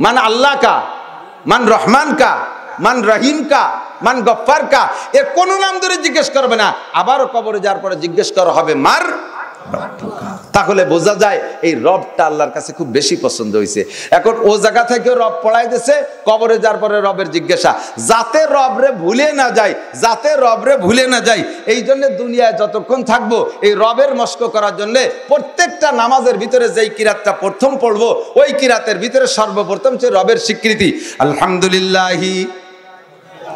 মান আল্লাহ কা, মান রহমান কা, মান রহিম কা, মান গফফার কা। এর কোন নাম ধরে জিজ্ঞেস করবে না। আবারও কবরে যাওয়ার পরে জিজ্ঞেস করা হবে মার রব্বুকা। তাহলে বোঝা যায় এই রবটা আল্লাহর কাছে খুব বেশি পছন্দ হয়েছে। এখন ও জায়গা থেকে রব পড়াই দিয়েছে, কবরে যাওয়ার পরে রবের জিজ্ঞাসা, যাতে রবরে ভুলে না যায়, যাতে রবরে ভুলে না যায়। এই জন্য দুনিয়ায় যতক্ষণ থাকবো এই রবের মস্ক করার জন্য প্রত্যেকটা নামাজের ভিতরে যেই কিরাতটা প্রথম পড়বো, ওই কিরাতের ভিতরে সর্বপ্রথম যে রবের স্বীকৃতি, আলহামদুলিল্লাহি,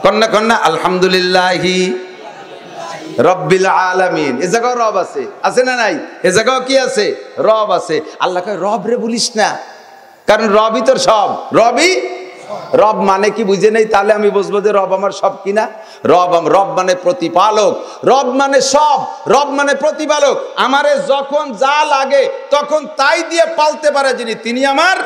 কন্যা কন্যা আলহামদুলিল্লাহি রব্বিল আলামিন। এ জায়গাও রব আছে, আছে না নাই? এ জায়গাও কি আছে? রব আছে। আল্লাহ কয় রব রে বলিস না, কারণ রবই তোর সব। রবই রব মানে কি বুঝে নেই? তাহলে আমি বুঝবো যে রব আমার সব কিনা। রব মানে প্রতিপালক, রব মানে সব, রব মানে প্রতিপালক। আমারে যখন যা লাগে তখন তাই দিয়ে পালতে পারে যিনি, তিনি আমার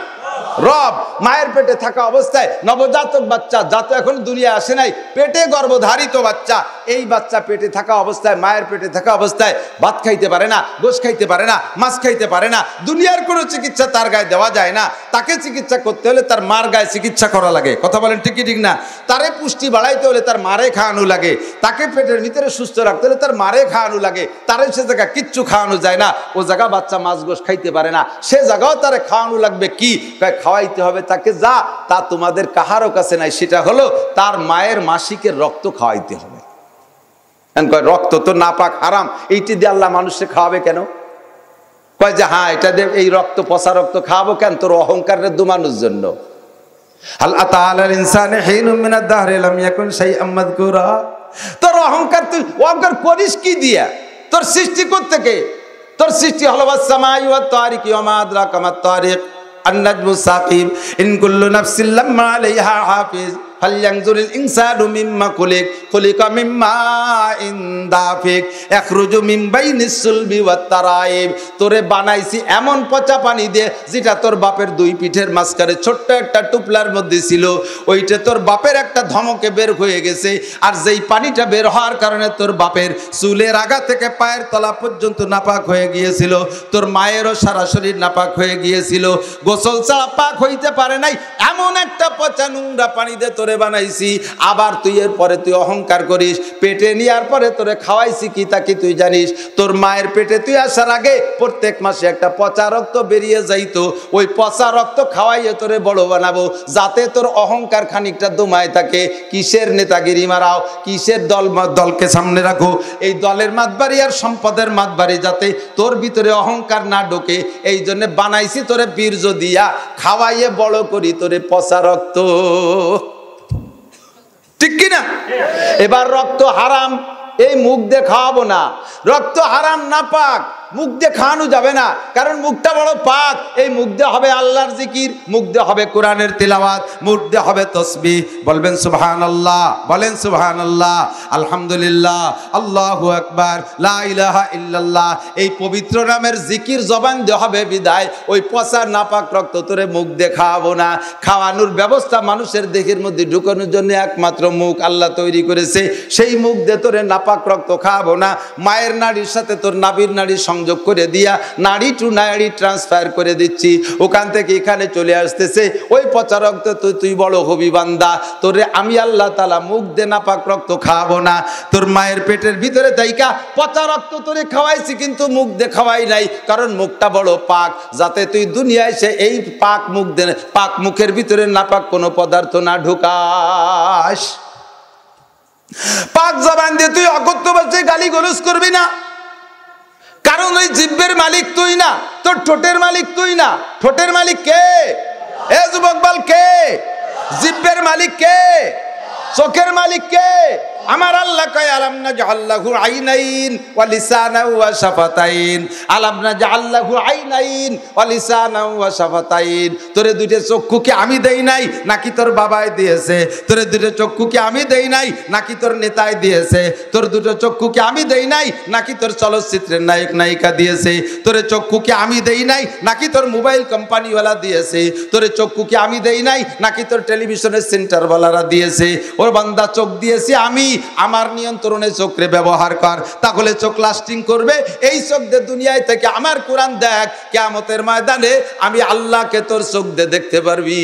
রব। মায়ের পেটে থাকা অবস্থায় নবজাতক বাচ্চা, যা তো এখন দুনিয়া আসে নাই, পেটে গর্ভধারিত বাচ্চা, এই বাচ্চা পেটে থাকা অবস্থায়, মায়ের পেটে থাকা অবস্থায় ভাত খাইতে পারে না, গোশ খাইতে পারে না, মাছ খাইতে পারে না, দুনিয়ার কোনো চিকিৎসা তার গায়ে দেওয়া যায় না। তাকে চিকিৎসা করতে হলে তার মার গায়ে চিকিৎসা করা লাগে। কথা বলেন ঠিক কি ঠিক না? তারে পুষ্টি বাড়াইতে হলে তার মারে খাওয়ানো লাগে, তাকে পেটের ভিতরে সুস্থ রাখতে হলে তার মারে খাওয়ানো লাগে। তারে সে জায়গা কিচ্ছু খাওয়ানো যায় না, ও জায়গা বাচ্চা মাছ গোশ খাইতে পারে না, সে জায়গাও তারে খাওয়ানো লাগবে কি? খাওয়াইতে হবে তাকে যা তা তোমাদের কাহারও কাছে নাই, সেটা হলো তার মায়ের মাসিকের রক্ত খাওয়াইতে হবে। রক্ত তো নাপাক, হারাম, এইটি দিয়ে আল্লাহ মানুষকে খাওয়াবে কেন? কয় যে হ্যাঁ এটা দিয়ে, এই রক্ত পচা রক্ত খাওয়াবো কেন? তোর অহংকারের দুমানোর জন্য। তোর অহংকার, তুই অহংকার করিস কি দিয়া? তোর সৃষ্টি করতে কে? তোর সৃষ্টি হলো ফালয়ানজুরিল ইনসানু মিম্মা খুলিক, খুলিকা মিম্মা ইন দাফিক ইখরুজু মিন বাইনিস সুলবি ওয়াত তারাইব। তোরে বানাইছি এমন পচা পানি দিয়ে, যেটা তোর বাপের দুই পিঠের মাঝখানে ছোট্ট একটা টুপলার মধ্যে ছিল, ওইটা তোর বাপের একটা ধমকে বের হয়ে গেছে। আর যেই পানিটা বের হওয়ার কারণে তোর বাপের চুলের আগা থেকে পায়ের তলা পর্যন্ত নাপাক হয়ে গিয়েছিল, তোর মায়েরও সারা শরীর নাপাক হয়ে গিয়েছিল, গোসল ছাড়া পাক হইতে পারে নাই, এমন একটা পচা নোংরা পানি দিয়ে তোরে বানাইছি। আবার তুই এর পরে তুই অহংকার করিস, পেটে নেওয়ার পরে তোরে খাওয়াইছি কি তা কি তুই জানিস? তোর মায়ের পেটে তুই আসার আগে প্রত্যেক মাসে একটা পচা রক্ত বেরিয়ে যাইতো, ওই পচা রক্ত খাওয়াইয়ে তোরে বড় বানাবো, যাতে তোর অহংকার খানিকটা দমায় থাকে। কিসের নেতাগিরি মারাও, কিসের দলকে সামনে রাখো, এই দলের মাতবাড়ি আর সম্পদের মাতবাড়ি, যাতে তোর ভিতরে অহংকার না ঢোকে, এই জন্য বানাইছি তোরে বীর্য দিয়া, খাওয়াইয়ে বড় করি তোরে পচা রক্ত। ঠিক কিনা? এবার রক্ত হারাম, এই মুখ দিয়ে খাওয়াবো না। রক্ত হারাম, না পাক, মুখ দিয়ে খাওয়ানো যাবে না, কারণ মুখটা বড় পাক। এই মুখ দিয়ে হবে আল্লাহর জিকির, মুখ দিয়ে হবে কোরআনের তিলাওয়াত, মুখ দিয়ে হবে তাসবিহ। বলবেন সুবহানাল্লাহ, বলেন সুবহানাল্লাহ, আলহামদুলিল্লাহ, আল্লাহু আকবার, লা ইলাহা ইল্লাল্লাহ। এই পবিত্র নামের জিকির জবান দিয়ে হবে বিদায়। ওই পচা নাপাক রক্ত তোরে মুখ দিয়ে খাওয়াবো না। খাওয়ানোর ব্যবস্থা মানুষের দেহের মধ্যে ঢুকানোর জন্য একমাত্র মুখ আল্লাহ তৈরি করেছে, সেই মুখ দিয়ে তোরে নাপাক রক্ত খাওয়াবো না। মায়ের নাড়ির সাথে তোর নাভির নাড়ি সংযোগ করে দিয়া নাড়ি টু নাড়ি ট্রান্সফার করে দিচ্ছি, ওখান থেকে এখানে চলে আসতেছে ওই পচা রক্ত। তুই বড় হবি বান্দা, তোরে আমি আল্লাহ তাআলা মুখ দিয়ে নাপাক রক্ত খাওয়াবো না। তোর মায়ের পেটের ভিতরে তাইকা পচা রক্ত তোরে খাওয়াইছি, কিন্তু মুখ দিয়ে খাওয়াই নাই, কারণ মুখটা বড় পাক, যাতে তুই দুনিয়ায় সে এই পাক মুখ দিয়ে, পাক মুখের ভিতরে নাপাক কোনো পদার্থ না ঢুকাস। পাক জবান দিয়ে তুই অকথ্য ভাষায় গালি গলজ করবি না, কারণ ওই জিহ্বার মালিক তুই না, তোর ঠোঁটের মালিক তুই না। ঠোঁটের মালিক কে? এ যুবক বল কে? জিহ্বার মালিক কে? চোখের মালিক কে? আমার আল্লাহ কয় আলাম নাজআল লাহু আইনাইন ওয়া লিসানান ওয়া শাফাতাইন, আলাম নাজআল লাহু আইনাইন ওয়া লিসানান ওয়া শাফাতাইন। তোরে দুইটা চক্ষু কি আমি দেই নাই, নাকি তোর বাবাই দিয়েছে? তোরে দুটো চক্ষু কি আমি দেই নাই, নাকি তোর নেতাই দিয়েছে? তোর দুটো চক্ষু কি আমি দেই নাই, নাকি তোর চলচ্চিত্রের নায়ক নায়িকা দিয়েছে? তোরে চক্ষু কি আমি দেই নাই, নাকি তোর মোবাইল কোম্পানিওয়ালা দিয়েছে? তোরে চক্ষু কি আমি দেই নাই, নাকি তোর টেলিভিশনের সেন্টারওয়ালারা দিয়েছে? ওর বান্দা চোখ দিয়েছি আমি, আমার নিয়ন্ত্রণে চোখে ব্যবহার কর, তাহলে চোখ লাস্টিং করবে। এই চোখ দিয়ে দুনিয়ায় থেকে আমার কোরআন দেখ, কিয়ামতের ময়দানে আমি আল্লাহকে তোর চোখ দিয়ে দেখতে পারবি।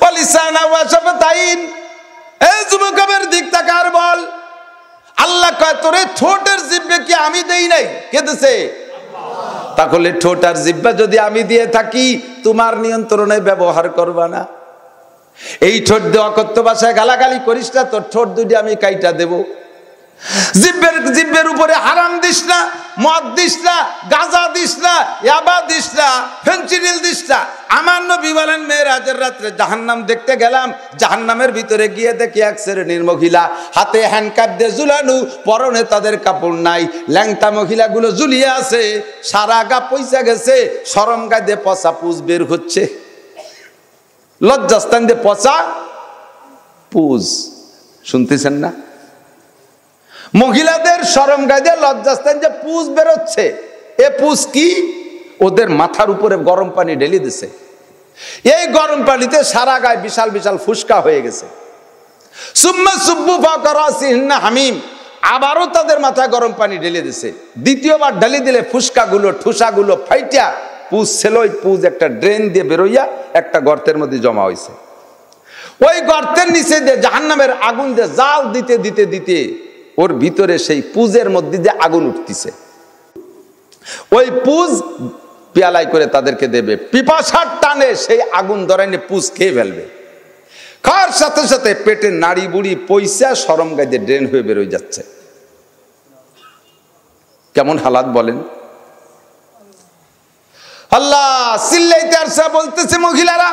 ওয়ালিসানা ওয়া শাফাতাইন। এই যুবকের দিক তাকার বল, আল্লাহ কয় তোরে ঠোঁটের জিহ্বা কি আমি দেই নাই? কে দিছে? তাহলে ঠোঁট আর জিহ্বা যদি আমি দিয়ে থাকি, তোমার নিয়ন্ত্রণে ব্যবহার করবা না। এই ঠোঁট দিয়ে অকথ্য ভাষায় গালাগালি করিস না, তোর ঠোঁট দুটি আমি কাইটা দেব। জিহ্বের উপরে হারাম দিস না, মদ দিস না, গাঁজা দিস না, ইয়াবা দিস না, ফেনচিডিল দিস না। আমার নবী বলেন মেরাজের রাত্রে জাহান্নাম দেখতে গেলাম, জাহান্নামের ভিতরে গিয়ে দেখি এক শ্রেণীর মহিলা, হাতে হ্যান্ডকাপ দিয়ে ঝুলানো, পরনে তাদের কাপড় নাই, ল্যাংটা মহিলাগুলো ঝুলিয়ে আছে, সারা গা পয়সা গেছে, শরম গায়ে দিয়ে পচা পুজ বের হচ্ছে। লজ্জাস্থান দিয়ে পচা পুজ, শুনতেছেন না? মহিলাদের শরম গায়ে দিয়ে লজ্জাস্থান যে পুজ বেরোচ্ছে, এ পুজ কি? ওদের মাথার উপরে গরম পানি ঢেলে দিছে। এই গরম পানিতে সারা গায়ে বিশাল বিশাল ফুসকা হয়ে গেছে। সুম্মা সুব্বু ফাওকা রাসিহিন্না হামিম, আবারও তাদের মাথায় গরম পানি ঢেলে দিছে। দ্বিতীয়বার ঢেলে দিলে ফুসকাগুলো ঠুসাগুলো ফাইটা পুজ ছিল, ওই পুজ একটা ড্রেন দিয়ে বেরোইয়া একটা গর্তের মধ্যে জমা হয়েছে। ওই গর্তের নিচে দিয়ে জাহান্নামের আগুন দিয়ে জাল দিতে দিতে দিতে ওর ভিতরে সেই পুজের মধ্যে দিয়ে আগুন উঠতেছে। ওই পুজ পেয়ালাই করে তাদেরকে দেবে, পিপাসার টানে সেই আগুন ধরাইনে পুজ খেয়ে ফেলবে। খাওয়ার সাথে সাথে পেটের নাড়ি বুড়ি পয়সা সরম গাইতে ড্রেন হয়ে বেরোয় যাচ্ছে। কেমন হালাত বলেন? আল্লাহ সিল্লাইতে আরসা বলতেছে মহিলারা,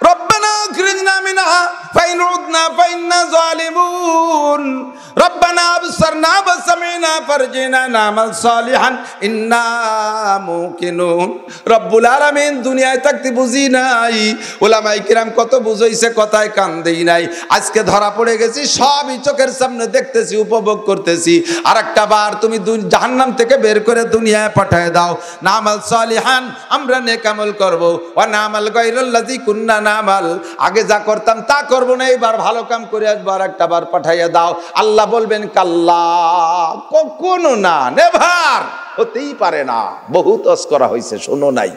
রব্বানা আখরিজনা মিনহা ফাইন উদনা ফাইন্না যালিমুন, রব্বানা আবসারনা ওয়া সামি'না ফারজিনা না'মাল সালিহান ইন্না মুকিনুন। রব্বুল আলামিন দুনিয়ায় থাকতে বুঝি নাই, উলামায়ে কিরাম কত বুঝাইছে, কথায় কান দেই নাই। আজকে ধরা পড়ে গেছি, সবই চোখের সামনে দেখতেছি, উপভোগ করতেছি। আরেকটা বার তুমি জাহান্নাম থেকে বের করে দুনিয়ায় পাঠায় দাও। না'মাল সালিহান, আমরা নেক আমল করব, ওয়া না'মাল গায়রাল্লাযী কুন্না না'মাল, আগে যা করতাম তা করব না, এবার ভালো কাম করে আসবো, আরেকটা বার পাঠাইয়া দাও। আল্লাহ বলবেন কাল্লা, কখনো না, নেভার, হতেই পারে না। বহুত অস করা হয়েছে, শোনো নাই।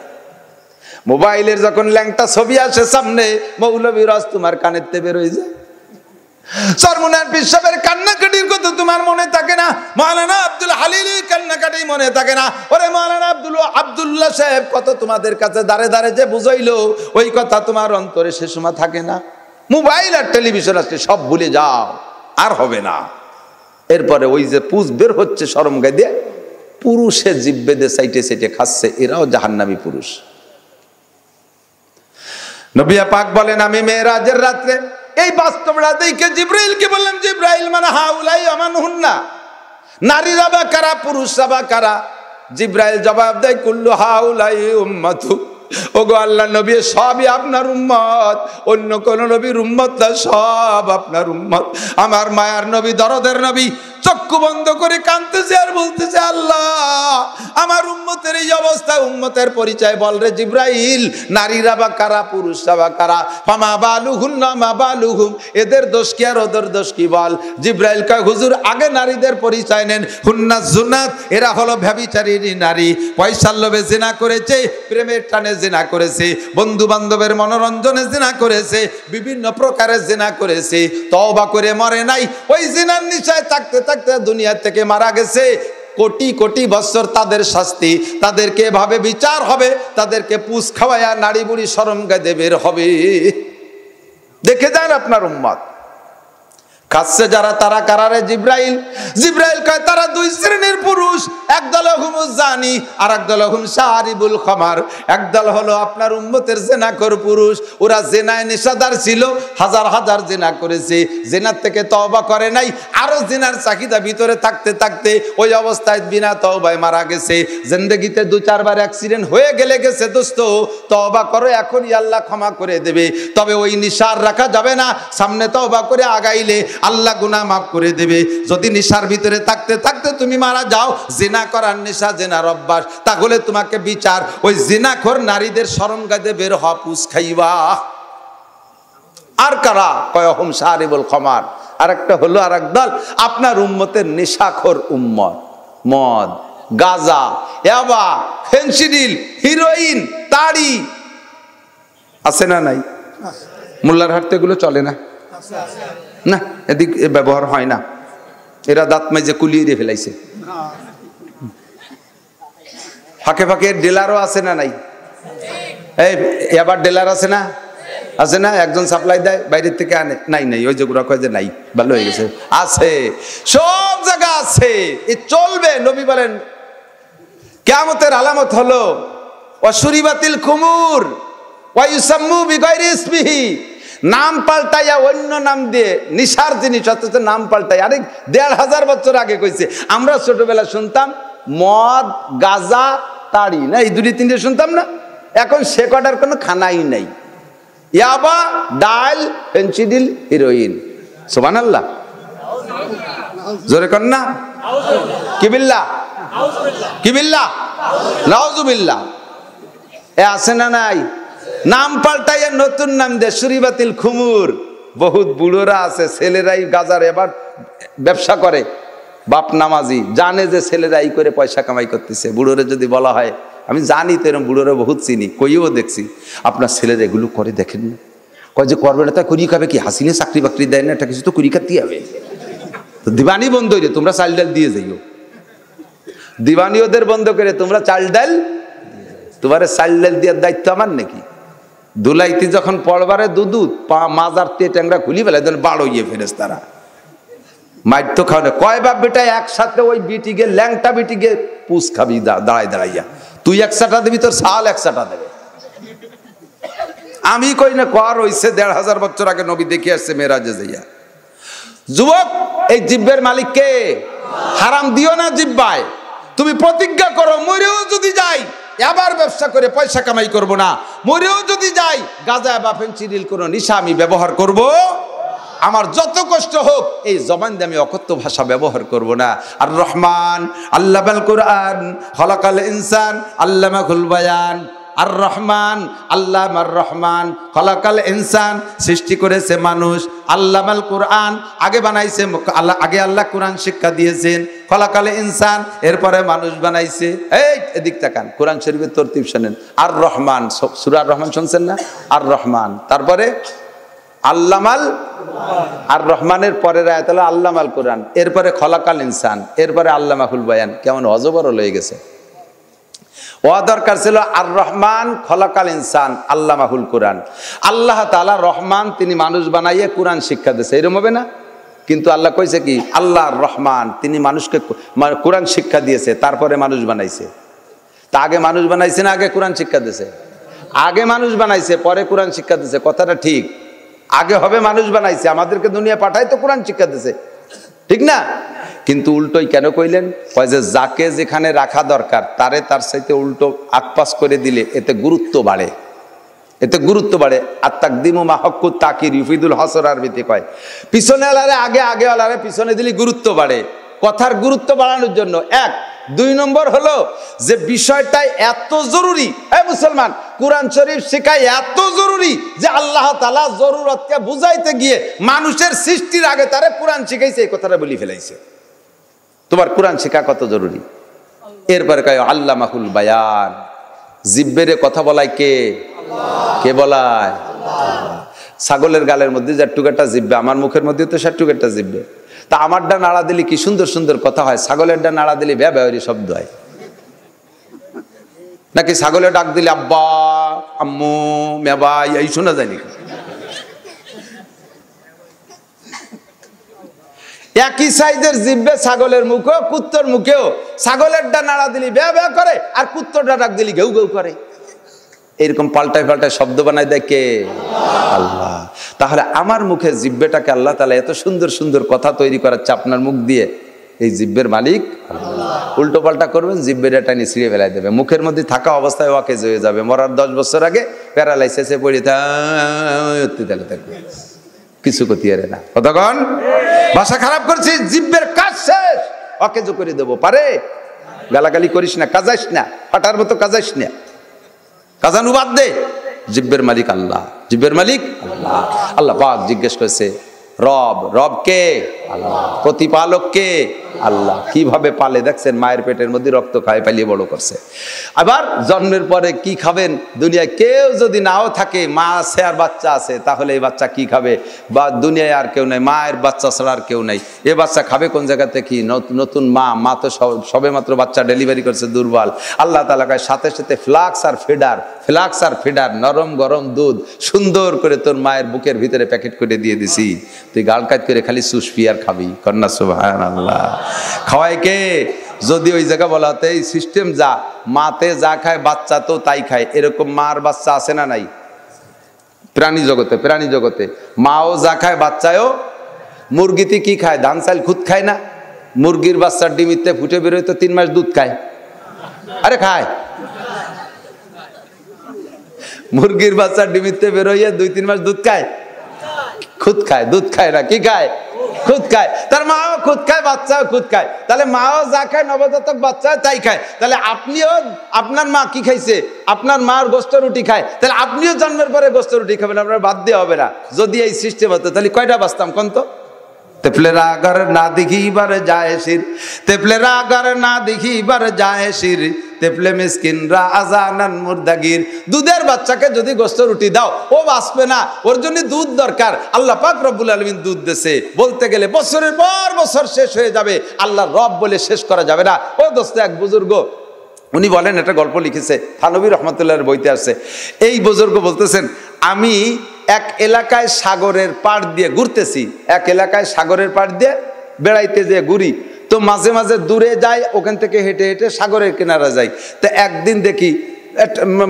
মোবাইলের যখন ল্যাংটা ছবি আসে সামনে, মৌলভী রস তোমার কানেতে বের হয়ে যায়। সরমুনার পিসাবের কান্নাকাটির কথা তোমার মনে থাকে না, মাওলানা আব্দুল হালিলের কান্নাকাটি মনে থাকে না। ওরে মাওলানা আব্দুল্লাহ সাহেব কত তোমাদের কাছে দাঁড়ে দাঁড়ে যে বুঝাইলো, ওই কথা তোমার অন্তরে সে সময় থাকে না। মোবাইল আর টেলিভিশন আসলে সব ভুলে যাও, আর হবে না। এরপরে ওই যে পুজ বের হচ্ছে শরম গায়ে দিয়ে, পুরুষের জিব্বে দিয়ে সাইটে সাইটে খাচ্ছে, এরাও জাহান্নামী পুরুষ। নবী পাক বলেন, আমি মেরাজের রাতে এই বাস্তবটা দেখে জিব্রাইলকে বললাম, জিব্রাইল মানে হাউলাই আমানহুন্না, নারীরা বা কারা, পুরুষরা বা কারা? জিব্রাইল জবাব দেয়, কুল্লু হাউলাই উম্মাতু। ওগো আল্লাহ নবী, সবই আপনার উম্মত, অন্য কোন নবীর উম্মত না, সব আপনার উম্মত। আমার মায়ার নবী, দরদের নবী চক্ষু বন্ধ করে কাঁদতেছে আর বলতেছে, আল্লাহ আমার উম্মতের এই অবস্থা, উম্মতের পরিচয় বল রে জিব্রাইল, নারীরা বা কারা, পুরুষরা বা কারা? ফামা বালুহুন্না মা বালুহুম, এদের দোষ কি আর ওদের দোষ কি বল? জিব্রাইল কয়, হুজুর আগে নারীদের পরিচয় নেন। হুন্না জুনাত, এরা হলো ব্যভিচারিণী নারী, পয়সার লোভে জিনা করেছে, প্রেমের টানে জিনা করেছে, বন্ধু বান্ধবের মনোরঞ্জনে জিনা করেছে, বিভিন্ন প্রকারের জিনা করেছে, তওবা করে মরে নাই, ওই জিনার নিশায় থাকতে থাকতে দুনিয়া থেকে মারা গেছে। কোটি কোটি বছর তাদের শাস্তি, তাদেরকে এভাবে বিচার হবে, তাদেরকে পুষ খাওয়ায়া নাড়ি বুড়ি শরম গায়ে বের হবে। দেখে যান আপনার উম্মত কাছে যারা, তারা কারারে? জিব্রাইল কয় তারা দুই শ্রেণীর পুরুষ, একদল হুমুজ জানি আর একদল হুম শারিবুল খামার। একদল হলো আপনার উম্মতের জেনাখোর পুরুষ, ওরা জেনায় নেশাদার ছিল, হাজার হাজার জেনা করেছে, জেনার থেকে তওবা করে নাই, আরো জেনার চাহিদা ভিতরে থাকতে থাকতে ওই অবস্থায় বিনা তওবায় মারা গেছে। জিন্দেগিতে দু চারবার অ্যাক্সিডেন্ট হয়ে গেছে দোস্ত, তওবা করো, এখনই আল্লাহ ক্ষমা করে দেবে। তবে ওই নিশার রাখা যাবে না, সামনে তওবা করে আগাইলে আল্লাহ গুনাহ মাফ করে দেবে। যদি নিশার ভিতরে থাকতে থাকতে তুমি মারা যাও, জিনা করার নেশা, জিনার অভ্যাস, তাহলে তোমাকে বিচার ওই জিনাখোর নারীদের শরম গায়ে বের হওয়া পুষ খাইবা। আর কারা? কয় হুম শারিবুল খামার। আর একটা হলো আর একদল আপনার উম্মতের নেশাখোর উম্মত, মদ, গাঁজা, ইয়াবা, ফেনসিডিল, হিরোইন, তাড়ি আছে না নাই? মোল্লার হাটতে এগুলো চলে না, না এদিক ব্যবহার হয় না, এরা দাঁত মেজে কুলিয়ে ফেলাইছে। ফাঁকে ফাঁকে ডিলারও আছে না নাই? এই এবার ডিলার আছে না, আছে না? একজন সাপ্লাই দেয়, বাইরের থেকে আনে, নাই নাই, ওই যেগুলো কয় যে নাই, ভালো হয়ে গেছে, আছে, সব জায়গা আছে, এ চলবে। নবী বলেন কিয়ামতের আলামত হলো ওয়াশুরিবাতিল খুমুর ওয়া ইউসাম্মু বিগাইরি ইসমিহি, নাম পাল্টাইয়া অন্য নাম দিয়ে নিশার জিনিস অথচ নাম পাল্টাই। আরে ১৫০০ বছর আগে কইছে, আমরা ছোটবেলা শুনতাম মদ, গাঁজা, তাড়ি, না এই দুটি তিনটে শুনতাম না, এখন সে কটার কোনো খানাই নাই। ইয়াবা, ডাল, ফেনসিডিল, হিরোইন। সুবহানাল্লাহ, জোরে কর না, কি বিল্লাহ, কি বিল্লাহ, নাউজুবিল্লাহ। এ আছে না নাই? নাম পাল্টাইয়া নতুন নাম দে সুরিবাতিল খুমুর। বহুত বুড়োরা আছে, ছেলেরাই গাজার এবার ব্যবসা করে, বাপ নামাজি, জানে যে ছেলেরা এই করে পয়সা কামাই করতেছে। বুড়োরে যদি বলা হয়, আমি জানি তো এরকম বুড়োরে বহুত চিনি, কইও দেখছি, আপনার ছেলেরা এগুলো করে দেখেন না? কয় যে করবে না, তা করি খাবে কি? হাসিনে চাকরি বাকরি দেয় না, একটা কিছু তো করি খাতে হবে। তো দিবানি বন্ধ করে তোমরা চাল ডাল দিয়ে যাইও, দিবানি ওদের বন্ধ করে তোমরা চাল ডাল, তোমার চাল ডাল দেওয়ার দায়িত্ব আমার নাকি? দুলাইতে যখন পড়বারে দুধ পা মাজার তে ট্যাংরা খুলি ফেলে, বাড়ো ইয়ে ফেরেস তারা মাইর তো খাও না। কয় বাপ বেটা একসাথে ওই বিটিকে, ল্যাংটা বিটিকে পুষ খাবি দাঁড়াই দাঁড়াইয়া, তুই একসাটা দিবি, তোর সাল একসাটা দেবে। আমি কই না, কর হইছে ১৫০০ বছর আগে নবী দেখে আসছে মেরাজে যাইয়া। যুবক, এই জিব্বের মালিক কে? হারাম দিও না জিব্বায়। তুমি প্রতিজ্ঞা করো, মরেও যদি যাই এবার ব্যবসা করে পয়সা কামাই করব না, মরেও যদি যাই গাঁজা বা ফেনসিডিল কোনো নিশা আমি ব্যবহার করব, আমার যত কষ্ট হোক এই জবান দিয়ে আমি অকথ্য ভাষা ব্যবহার করব না। আর রহমান আল্লামাল কুরআন খলাকাল ইনসান আল্লামাহুল বায়ান। আর রহমান আল্লামার রহমান খলাকাল ইনসান, সৃষ্টি করেছে মানুষ। আল্লামাল কুরআন, আগে বানাইছে আল্লাহ, আগে আল্লাহ কোরআন শিক্ষা দিয়েছেন। খলাকাল ইনসান, এরপরে মানুষ বানাইছে। এই এদিক তাকান, কোরআন শরীফের তরতিব শোনেন। আর রহমান, সূরা আর রহমান শুনছেন না? আর রহমান, তারপরে আল্লামাল, আর রহমানের পরের আয়াত হলো আল্লামাল কোরআন, এরপরে খলাকাল ইনসান, এরপরে আল্লামাহুল বায়ান। কেমন অজবর হয়ে গেছে। ও দরকার ছিল আর রহমান খলাকাল ইনসান আল্লামাহুল কোরআন। আল্লাহ তাআলা রহমান, তিনি মানুষ বানাইয়ে কোরআন শিক্ষা দিয়েছে, এরকম হবে না? কিন্তু আল্লাহ কইছে কি? আল্লাহ রহমান, তিনি মানুষকে কোরআন শিক্ষা দিয়েছে, তারপরে মানুষ বানাইছে। তা আগে মানুষ বানাইছে না আগে কোরআন শিক্ষা দিয়েছে? আগে মানুষ বানাইছে, পরে কোরআন শিক্ষা দিয়েছে। কথাটা ঠিক। আগে হবে মানুষ বানাইছে, আমাদেরকে দুনিয়া পাঠাই তো কোরআন শিক্ষা দিয়েছে, ঠিক না? কিন্তু উল্টোই কেন কইলেন? কয় যে যাকে যেখানে রাখা দরকার তারে তার সাথে উল্টো আকপাস করে দিলে এতে গুরুত্ব বাড়ে, এতে গুরুত্ব বাড়ে। আর তাকদিমু মা হক্কুত তাকির ইউফিদুল হাসর আরবিতে কয়, পিছনে আলারে আগে, আগে আলারে পিছনে দিলে গুরুত্ব বাড়ে। কথার গুরুত্ব বাড়ানোর জন্য। এক, দুই নম্বর হলো যে বিষয়টা এত জরুরি, হে মুসলমান, কোরআন শরীফ শেখায় এত জরুরি যে আল্লাহ তাআলা জরুরতকে বুঝাইতে গিয়ে মানুষের সৃষ্টির আগে তারে কোরআন শিখাইছে, এই কথাটা বলি ফেলাইছে। তোমার কোরআন শেখা কত জরুরি। এরপরে কয় আল্লামাহুল বায়ান, জিব্বেরে কথা বলায় কে? কে বলায়? ছাগলের গালের মধ্যে যার টুকাটা জিব্বে, আমার মুখের মধ্যে তো সার টুকাটা জিব্বে। তা আমারটা নাড়া দিলে কি সুন্দর সুন্দর কথা হয়, ছাগলেরটা নাড়া দিলে ব্যবহারী শব্দ হয়। নাকি ছাগলের ডাক দিলে আব্বা, আম্মু, মেবাই এই শোনা যায় নাকি? একই সাইজের জিব্বে ছাগলের মুখেও কুত্তর মুখেও, ছাগলেরটা নাড়া দিলি ব্যা ব্যা করে, আর কুত্তরটা ডাক দিলি ঘেউ ঘেউ করে। এরকম পাল্টায় পাল্টায় শব্দ বানায় দেয় কে? আল্লাহ। তাহলে আমার মুখের জিব্বেটাকে আল্লাহ তাআলা এত সুন্দর সুন্দর কথা তৈরি করাচ্ছে আপনার মুখ দিয়ে। এই জিব্বের মালিক আল্লাহ। উল্টো পাল্টা করবেন, জিব্বের এটা নিয়ে ছিঁড়ে ফেলাই দেবে। মুখের মধ্যে থাকা অবস্থায় ওয়াকেজ হয়ে যাবে। মরার 10 বছর আগে প্যারালাইসিসে পড়ে থাকবে, কিছু করতে পারে না। কতক্ষণ ভাষা খারাপ করছিস, জিব্বের কাজ শেষ, অকেজো করে দেবো। পারে? গালাগালি করিস না, কাজাইস না, ফাটার মতো কাজাইস না, কাজানু বাদ দে। জিব্বের মালিক আল্লাহ, জিব্বের মালিক আল্লাহ। আল্লাহ পাক জিজ্ঞেস করেছে, রব, রব কে? আল্লাহ। প্রতিপালক কে? আল্লাহ। কিভাবে পালে দেখছেন, মায়ের পেটের মধ্যে রক্ত খায় পালিয়ে বড় করছে। আবার জন্মের পরে কি খাবেন? দুনিয়ায় কেউ যদি নাও থাকে, মা আছে আর বাচ্চা আছে, তাহলে এই বাচ্চা কি খাবে? বা দুনিয়ায় আর কেউ নাই, মায়ের বাচ্চা ছাড়া আর কেউ নাই, এ বাচ্চা খাবে কোন জায়গাতে? কি নতুন মা, মা তো সবে মাত্র বাচ্চা ডেলিভারি করছে, দুর্বল। আল্লাহ তাআলা কয় সাথে সাথে ফ্লাক্স আর ফিডার, ফ্লাক্স আর ফিডার, নরম গরম দুধ সুন্দর করে তোর মায়ের বুকের ভিতরে প্যাকেট করে দিয়ে দিছি, তুই গাল কাজ করে খালি সুসপি আর খাবি। কন্যা সুবহানাল্লাহ। খাওয়ায় কে? যদি ওই জায়গা বলাতে এই সিস্টেম যা, মাতে যা খায় বাচ্চা তো তাই খায়, এরকম মার বাচ্চা আছে না নাই? প্রাণী জগতে, প্রাণী জগতে মাও যা খায় বাচ্চায়ও। মুরগিতে কি খায়? ধান চাল খুদ খায় না? মুরগির বাচ্চার ডিমিতে ফুটে বেরোয় তো 3 মাস দুধ খায়। আরে খায়, মুরগির বাচ্চার ডিমিতে বেরোইয়া 2-3 মাস দুধ খায়, খুদ খায়, দুধ খায় না, কি খায়? খুদ খায়, তার মাও খুদ খায়, বাচ্চাও খুদ খায়। তাহলে মাও যা খায় নবজাতক বাচ্চা তাই খায়। তাহলে আপনিও, আপনার মা কি খাইছে? আপনার মার গোস্ত রুটি খায়, তাহলে আপনিও জন্মের পরে গোস্ত রুটি খাবেন, আপনার বাদ দেওয়া হবে না। যদি এই সিস্টেম হতো তাহলে কয়টা বাঁচতাম কোন তো? তেপলেরা আগার না দেখিবার যায় শির, তেপলেরা আগার না দেখিবার যায় শির, তেপলে মিসকিনরা আজানান মুর্দাগির। দুধের বাচ্চাকে যদি গোস্ত রুটি দাও ও বাঁচবে না, ওর জন্য দুধ দরকার। আল্লাহ পাক রব্বুল আলামিন দুধ দেছে, বলতে গেলে বছরের পর বছর শেষ হয়ে যাবে, আল্লাহর রব বলে শেষ করা যাবে না। ও দোস্ত, এক বুজুর্গ উনি বলেন, একটা গল্প লিখেছে, থানবী রহমতুল্লাহর বইতে আছে। এই বুজুর্গ বলতেছেন, আমি এক এলাকায় সাগরের পাড় দিয়ে ঘুরতেছি, এক এলাকায় সাগরের পাড় দিয়ে বেড়াইতে যে ঘুরি, তো মাঝে মাঝে দূরে যাই, ওখান থেকে হেঁটে হেঁটে সাগরের কিনারা যাই। তো একদিন দেখি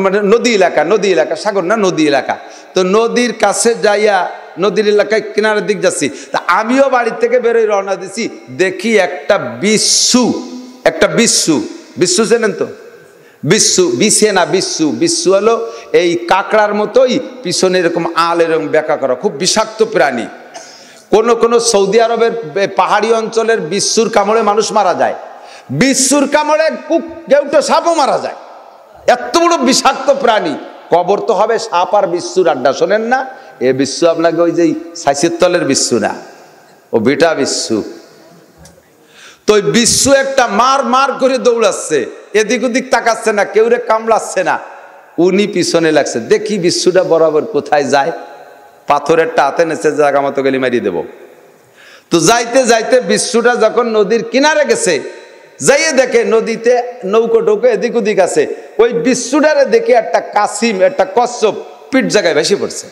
মানে নদী এলাকা, সাগর না নদী এলাকা, তো নদীর কাছে যাইয়া নদীর এলাকায় কিনারের দিক যাচ্ছি। তা আমিও বাড়ির থেকে বেরোই, রওনা দিছি, দেখি একটা বিচ্ছু চেনেন তো? বিচ্ছু হলো এই কাঁকড়ার মতোই, পিছনে এরকম আল এরকম ব্যাকা করা, খুব বিষাক্ত প্রাণী। কোন সৌদি আরবের পাহাড়ি অঞ্চলের বিচ্ছুর কামড়ে মানুষ মারা যায়, বিচ্ছুর কামড়ে কেউটো সাপও মারা যায়। এত বড় বিষাক্ত প্রাণী। কবর তো হবে সাপ আর বিচ্ছুর আড্ডা, শোনেন না? এ বিচ্ছু আপনাকে ওই যে সাইসের তলের বিচ্ছু না, ও বেটা বিচ্ছু। তো ওই বিচ্ছু একটা মার করে দৌড়াচ্ছে, এদিক ওদিক তাকাচ্ছে না, কেউ রে কামড়াচ্ছে না, উনি পিছনে লাগছে। দেখি বিচ্ছুটা বরাবর কোথায় যায়, পাথরেরটা হাতে নেছে, জায়গা মতো গেলি মারিয়ে দেব। তো যাইতে যাইতে বিচ্ছুটা যখন নদীর কিনারে গেছে, যাইয়ে দেখে নদীতে নৌকো টোকে এদিক ওদিক আছে, ওই বিচ্ছুটারে দেখে একটা কাসিম, একটা কচ্ছপ পিঠ জায়গায় ভেসে পড়ছে।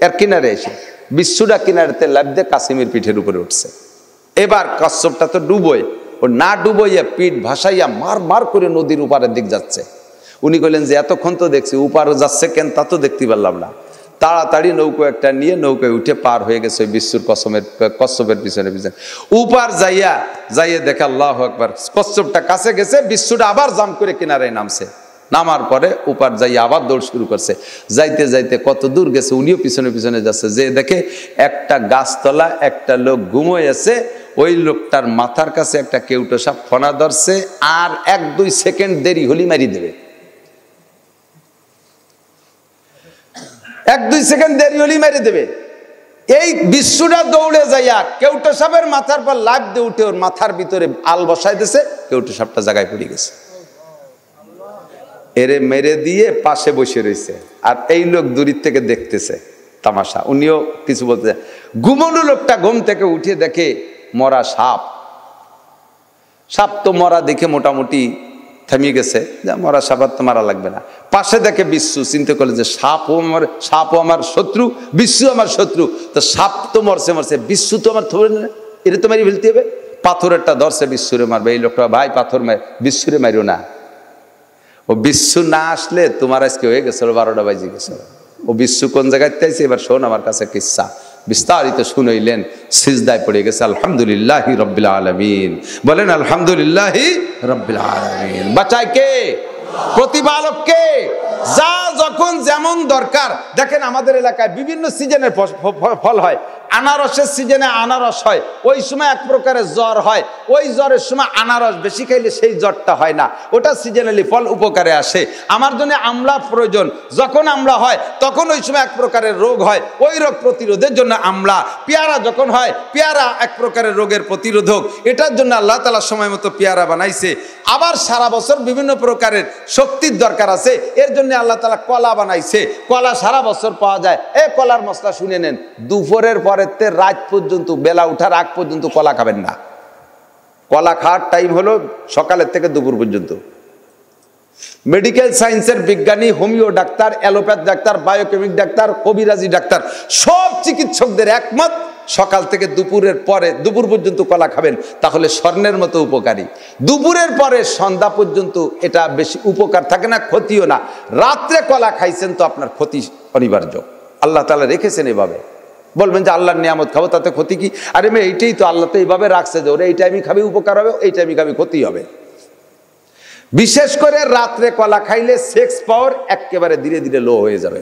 এর কিনারে এসে বিচ্ছুটা কিনারেতে লাফ দিয়ে কাসিমের পিঠের উপরে উঠছে। এবার কচ্ছপটা তো ডুবোয়, ও না ডুবোইয়া পিঠ ভাসাইয়া মার করে নদীর উপারের দিক যাচ্ছে। উনি কইলেন যে এতক্ষণ তো দেখছি, উপারে যাচ্ছে কেন তা তো দেখতে পারলাম না। তাড়াতাড়ি নৌকো একটা নিয়ে নৌকায় উঠে পার হয়ে গেছে ওই বিচ্ছুর কচ্ছপের পিছনে উপার যাইয়া দেখে আল্লাহু আকবার, কচ্ছপটা কাছে গেছে, বিচ্ছুটা আবার জাম করে কিনারে নামছে। নামার পরে উপার যাইয়া আবার দৌড় শুরু করছে। যাইতে যাইতে কত দূর গেছে, উনিও পিছনে পিছনে যাচ্ছে। যে দেখে একটা গাছতলা একটা লোক ঘুমোয় আছে, ওই লোকটার মাথার কাছে একটা কেউটো সাপ ফনা ধরছে, আর 1-2 সেকেন্ড দেরি হলি মারি দেবে। 1-2 সেকেন্ড দেরি হলি মেরে দেবে। এই বিচ্ছুটা দৌড়ে যাইয়া কেউটো সাপের মাথার পর লাফ দিয়ে উঠে ওর মাথার ভিতরে আল বসাই দিয়েছে, কেউটো সাপটা জায়গায় পড়ে গেছে। এরে মেরে দিয়ে পাশে বসে রয়েছে, আর এই লোক দূরের থেকে দেখতেছে তামাশা। উনিও কিছু বলতে, ঘুমনো লোকটা ঘুম থেকে উঠে দেখে মরা সাপ তো মরা দেখে মোটামুটি থামিয়ে গেছে, যা মরা সাপ আর তো মারা লাগবে না। পাশে দেখে বিচ্ছু, চিন্তা করলে যে সাপও আমার শত্রু, বিচ্ছু আমার শত্রু, তো সাপ তো মরছে, বিচ্ছু তো আমার থরে না, এটা তো মারি ফেলতে হবে। পাথরেরটা ধরছে, বিচ্ছুরে মারবে। এই লোকটা, ভাই পাথর বিচ্ছুরে মারিও না, ও বিচ্ছু না আসলে তোমার আজকে হয়ে গেছিল 12টা বাজে গেছিল। ও বিচ্ছু কোন জায়গায় চাইছে, এবার শোন আমার কাছে কিচ্ছা। বিস্তারিত শুনাইলেন, সিজদায় পড়ে গেছে। আলহামদুলিল্লাহি রাব্বিল আলামিন, বলেন আলহামদুলিল্লাহি রাব্বিল আলামিন। বাঁচায় কে? প্রতিপালক কে? যা যখন যেমন দরকার। দেখেন আমাদের এলাকায় বিভিন্ন সিজনের ফল হয়। আনারসের সিজনে আনারস হয়, ওই সময় এক প্রকারের জ্বর হয়, ওই জ্বরের সময় আনারস বেশি খাইলে সেই জ্বরটা হয় না, ওটা সিজনালি ফল উপকারে আসে। আমার জন্য আমলা প্রয়োজন, যখন আমলা হয় তখন ওই সময় এক প্রকারের রোগ হয়, ওই রোগ প্রতিরোধের জন্য আমলা। পেয়ারা যখন হয়, পেয়ারা এক প্রকারের রোগের প্রতিরোধক, এটার জন্য আল্লাহ তাআলা সময় মতো পেয়ারা বানাইছে। আবার সারা বছর বিভিন্ন প্রকারের শক্তির দরকার আছে, এর জন্য আল্লাহ তাআলা কলা বানাইছে। কলা সারা বছর পাওয়া যায়। কলার মশলা শুনে নেন, দুপুরের পরে রাত পর্যন্ত, বেলা উঠার আগ পর্যন্ত কলা খাবেন না। কলা খাওয়ার টাইম হলো সকালের থেকে দুপুর পর্যন্ত। মেডিকেল সায়েন্সের বিজ্ঞানী, homeo doctor, allopath doctor, biochemic doctor, কবিরাজি ডাক্তার, সব চিকিৎসকদের একমত সকাল থেকে দুপুরের পরে, দুপুর পর্যন্ত কলা খাবেন, তাহলে স্বর্ণের মতো উপকারী। দুপুরের পরে সন্ধ্যা পর্যন্ত এটা বেশি উপকার থাকে না, ক্ষতিও না। রাত্রে কলা খাইছেন তো আপনার ক্ষতি অনিবার্য, আল্লাহ তাআলা রেখেছেন এভাবে। বলবেন যে আল্লাহর নিয়ামত খাবো, তাতে ক্ষতি কি? আরে মেয়ে, এইটাই তো আল্লাহ তো এইভাবে রাখছে যে ওরা এই টাইমে খাবি উপকার হবে, এই টাইমে খাবি ক্ষতি হবে। বিশেষ করে রাত্রে কলা খাইলে সেক্স পাওয়ার একেবারে ধীরে ধীরে লো হয়ে যাবে।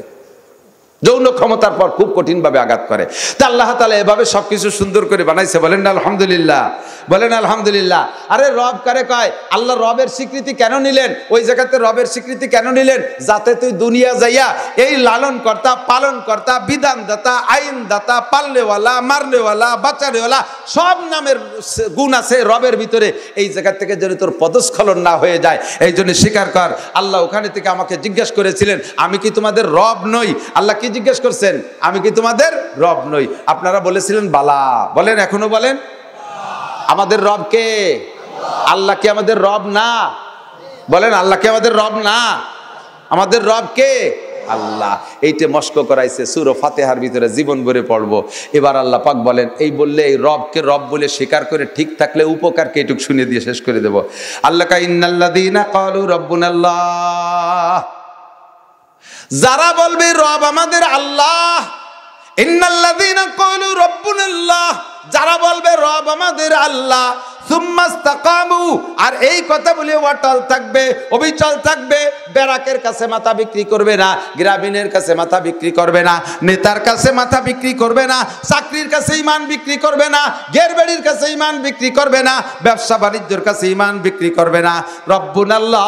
যৌন ক্ষমতার পর খুব কঠিনভাবে আঘাত করে। তা আল্লাহ তাআলা এভাবে সবকিছু সুন্দর করে বানাইছে, বলেন না আলহামদুলিল্লাহ, বলেন আলহামদুলিল্লাহ। আরে রব কারে কয়? আল্লাহ রবের স্বীকৃতি কেন নিলেন? ওই জায়গাতে রবের স্বীকৃতি কেন নিলেন? যাতে তুই দুনিয়া যাইয়া এই লালন কর্তা, পালন কর্তা, বিধানদাতা, আইনদাতা, পালনেওয়ালা, মারনেওয়ালা, বাঁচানেওয়ালা সব নামের গুণ আছে রবের ভিতরে, এই জায়গা থেকে যেন তোর পদস্খলন না হয়ে যায়। এই জন্য স্বীকার কর। আল্লাহ ওখানে থেকে আমাকে জিজ্ঞেস করেছিলেন, আমি কি তোমাদের রব নই? আল্লাহ কি জিজ্ঞেস করছেন? আমি কি তোমাদের রব নই? আপনারা বলেছিলেন বালা, বলেন এখনো বলেন। আমাদের রব কে? আল্লাহ কি আমাদের রব না? বলেন আল্লাহ কি আমাদের রব না? আমাদের রব কে? আল্লাহ। এইটা মস্ক করাইছে সূরা ফাতিহার ভিতরে, জীবন ভরে পড়বো। এবার আল্লাহ পাক বলেন, এই বললে এই রবকে রব বলে স্বীকার করে ঠিক থাকলে উপকার কে, এটুক শুনে দিয়ে শেষ করে দেব। আল্লাহ কা ইন্নাল্লাযীনা ক্বালু রাব্বুনাল্লাহ, যারা বলবে রব আমাদের আল্লাহ, ইন্নাল্লাযীনা ক্বালু রাব্বুনাল্লাহ, যারা বলবে রব আমাদের আল্লাহ, সুম্মাস্তাকামু, আর এই কথা বলে অটল থাকবে, অবিচল থাকবে, ব্যারাকের কাছে মাথা বিক্রি করবে না, গ্রামীণের কাছে মাথা বিক্রি করবে না, নেতার কাছে মাথা বিক্রি করবে না, চাকরির কাছে ইমান বিক্রি করবে না, গেরবাড়ির কাছে ইমান বিক্রি করবে না, ব্যবসা বাণিজ্যের কাছে ইমান বিক্রি করবে না। রব্বুনাল্লাহ,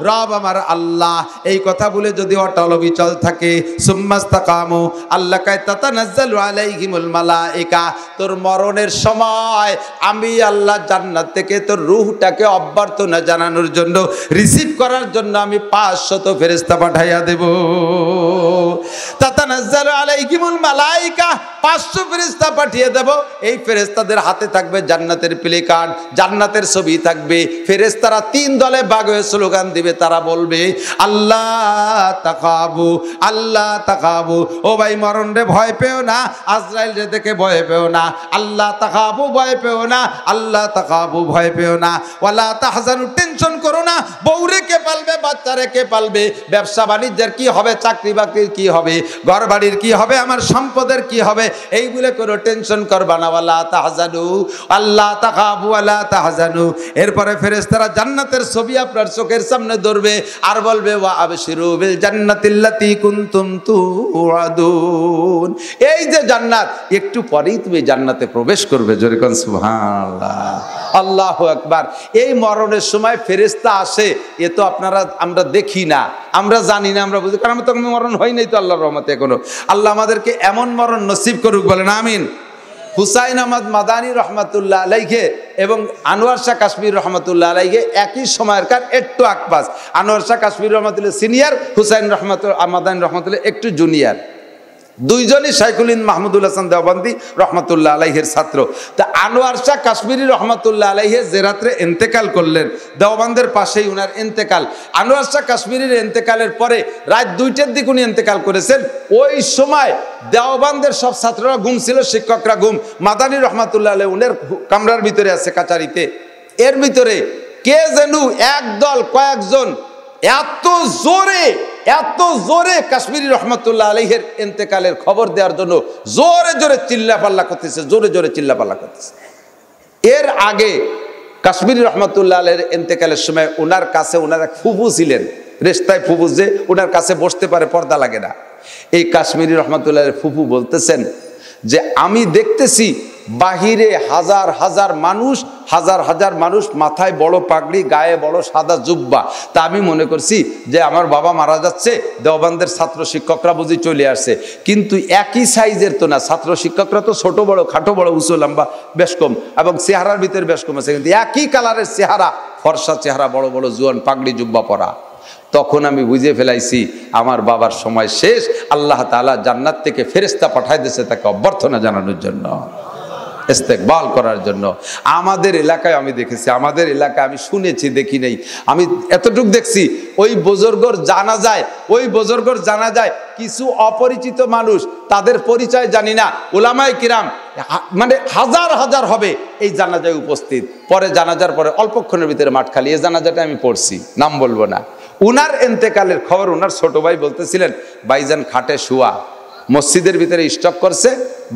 রব আমার আল্লাহ, এই কথা বলে যদি অটল অবিচল থাকে, সুম্মাস্তাকামু, আল্লাহ কায় তাতানাজ্জালু আলাইহিমুল মালায়েকা, তোর মরণের সময় আমি আল্লাহ জান্নাত থেকে তোর রূহটাকে অভ্যর্থনা জানানোর জন্য, রিসিভ করার জন্য আমি 500 ফেরেশতা পাঠাইয়া দেব। তাতানাজ্জালু আলাইহিমুল মালায়েকা, 500 ফেরেশতা পাঠিয়ে দেব। এই ফেরেশতাদের হাতে থাকবে জান্নাতের প্লে কার্ড, জান্নাতের ছবি থাকবে। ফেরেশতারা 3 দলে ভাগ হয়ে স্লোগান দিবে, তারা বলবে আল্লাহ তাকাবু, আল্লাহ তাকাবু, ও ভাই মরণ রে ভয় পেও না, আজরাইল রে দেখে ভয় পেও না, আল্লাহ তাকাবু ভয় পেও না, আল্লাহ তাকাবু ভয় পেও না, ওয়ালা তাহজানু টেনশন করো না, বউরে কে পালবে, বাচ্চারে কে পালবে, ব্যবসা বাণিজ্যের কি হবে, চাকরি বাকরির কি হবে, ঘর বাড়ির কি হবে, আমার সম্পদের কি হবে, এইগুলো কোনো টেনশন করবা না, ওয়ালা তাহজানু, আল্লাহ তাকাবু ওয়ালা তাহজানু। এরপরে ফেরেশতারা জান্নাতের ছবি আপনার চোখের সামনে ধরবে আর বলবে ওয়া আবশিরু বিল জান্নাতিল্লাতী কুনতুম তুআদুন, এই যে জান্নাত, একটু পরেই তুমি জান্নাতে প্রবেশ করবে। জোরে কোন সুবহানাল্লাহ, আল্লাহু আকবার। এই মরণের সময় ফেরেশতা আসে, এ তো আমরা দেখি না, আমরা জানি না, আমরা বুঝি, কারণ তো মরণ হয় নাই তো আল্লাহর রহমতে এখনো। আল্লাহ আমাদেরকে এমন মরণ নসিব করুক, বলেন আমিন। হুসাইন আহমদ মাদানী রহমাতুল্লাহ আলাইহি এবং আনোয়ার শাহ কাশ্মীর রহমাতুল্লাহ আলাইহি একই সময়কার, একটু আকপাস। আনোয়ার শাহ কাশ্মীর রহমাতুল্লাহ সিনিয়র, হুসাইন মাদানী রহমাতুল্লাহ একটু জুনিয়র। দুইজনই শাইখুল হিন্দ মাহমুদুল হাসান দেওবন্দি রহমাতুল্লাহ আলাইহির ছাত্র। তা আনোয়ার শাহ কাশ্মীরি রহমাতুল্লাহ আলাইহি যে রাত্রে ইন্তেকাল করলেন, দেওবন্দের পাশেই উনার ইন্তেকাল। আনোয়ার শাহ কাশ্মীরির ইন্তেকালের পরে রাত 2টার দিকে উনি ইন্তেকাল করেছেন। ওই সময় দেওবন্দের সব ছাত্ররা ঘুম ছিল, শিক্ষকরা ঘুম। মাদানী রহমাতুল্লাহ আলাইহি উনার কামরার ভিতরে আছে, কাচারিতে। এর ভিতরে কে যেন একদল কয়েকজন এত জোরে কাশ্মীরি রহমাতুল্লাহ আলাইহির ইন্তেকালের খবর দেওয়ার জন্য জোরে জোরে চিল্লাপাল্লা করতেছে, জোরে জোরে চিল্লাপাল্লা করতেছে। এর আগে কাশ্মীরি রহমাতুল্লাহ আলাইহির ইন্তেকালের সময় ওনার কাছে ওনার এক ফুফু ছিলেন, রেস্তায় ফুফু, যে ওনার কাছে বসতে পারে, পর্দা লাগে না। এই কাশ্মীরি রহমাতুল্লাহ আলাইহির ফুফু বলতেছেন যে আমি দেখতেছি বাহিরে হাজার হাজার মানুষ, মাথায় বড় পাগড়ি, গায়ে বড় সাদা জুব্বা। তা আমি মনে করছি যে আমার বাবা মারা যাচ্ছে, দেওবন্দের ছাত্র শিক্ষকরা বুঝি চলে আসছে। কিন্তু একই সাইজের তো না, ছাত্র শিক্ষকরা তো ছোট বড়, খাটো বড়, উঁচু লম্বা বেশ কম, এবং চেহারার ভিতরে বেশ কম আছে, কিন্তু একই কালারের চেহারা, ফর্সা চেহারা, বড় বড় জুয়ান, পাগড়ি জুব্বা পরা। তখন আমি বুঝে ফেলাইছি আমার বাবার সময় শেষ। আল্লাহ তাআলা জান্নাত থেকে ফেরেশতা পাঠাই দিয়েছে তাকে অভ্যর্থনা জানানোর জন্য, ইস্তেকবাল করার জন্য। আমাদের এলাকায় আমি দেখেছি, আমাদের এলাকায় আমি শুনেছি, দেখি নাই, আমি এতটুকু দেখছি, ওই বুজুর্গর জানা যায় কিছু অপরিচিত মানুষ, তাদের পরিচয় জানি না, উলামায়ে কিরাম মানে হাজার হাজার হবে এই জানাজায় উপস্থিত। পরে জানাজার পরে অল্পক্ষণের ভিতরে মাঠ খালি। এই জানাজাটা আমি পড়ছি, নাম বলবো না। উনার ইন্তেকালের খবর উনার ছোট ভাই বলতেছিলেন, ভাইজান খাটে শুয়া, মসজিদের ভিতরে স্টক করছে,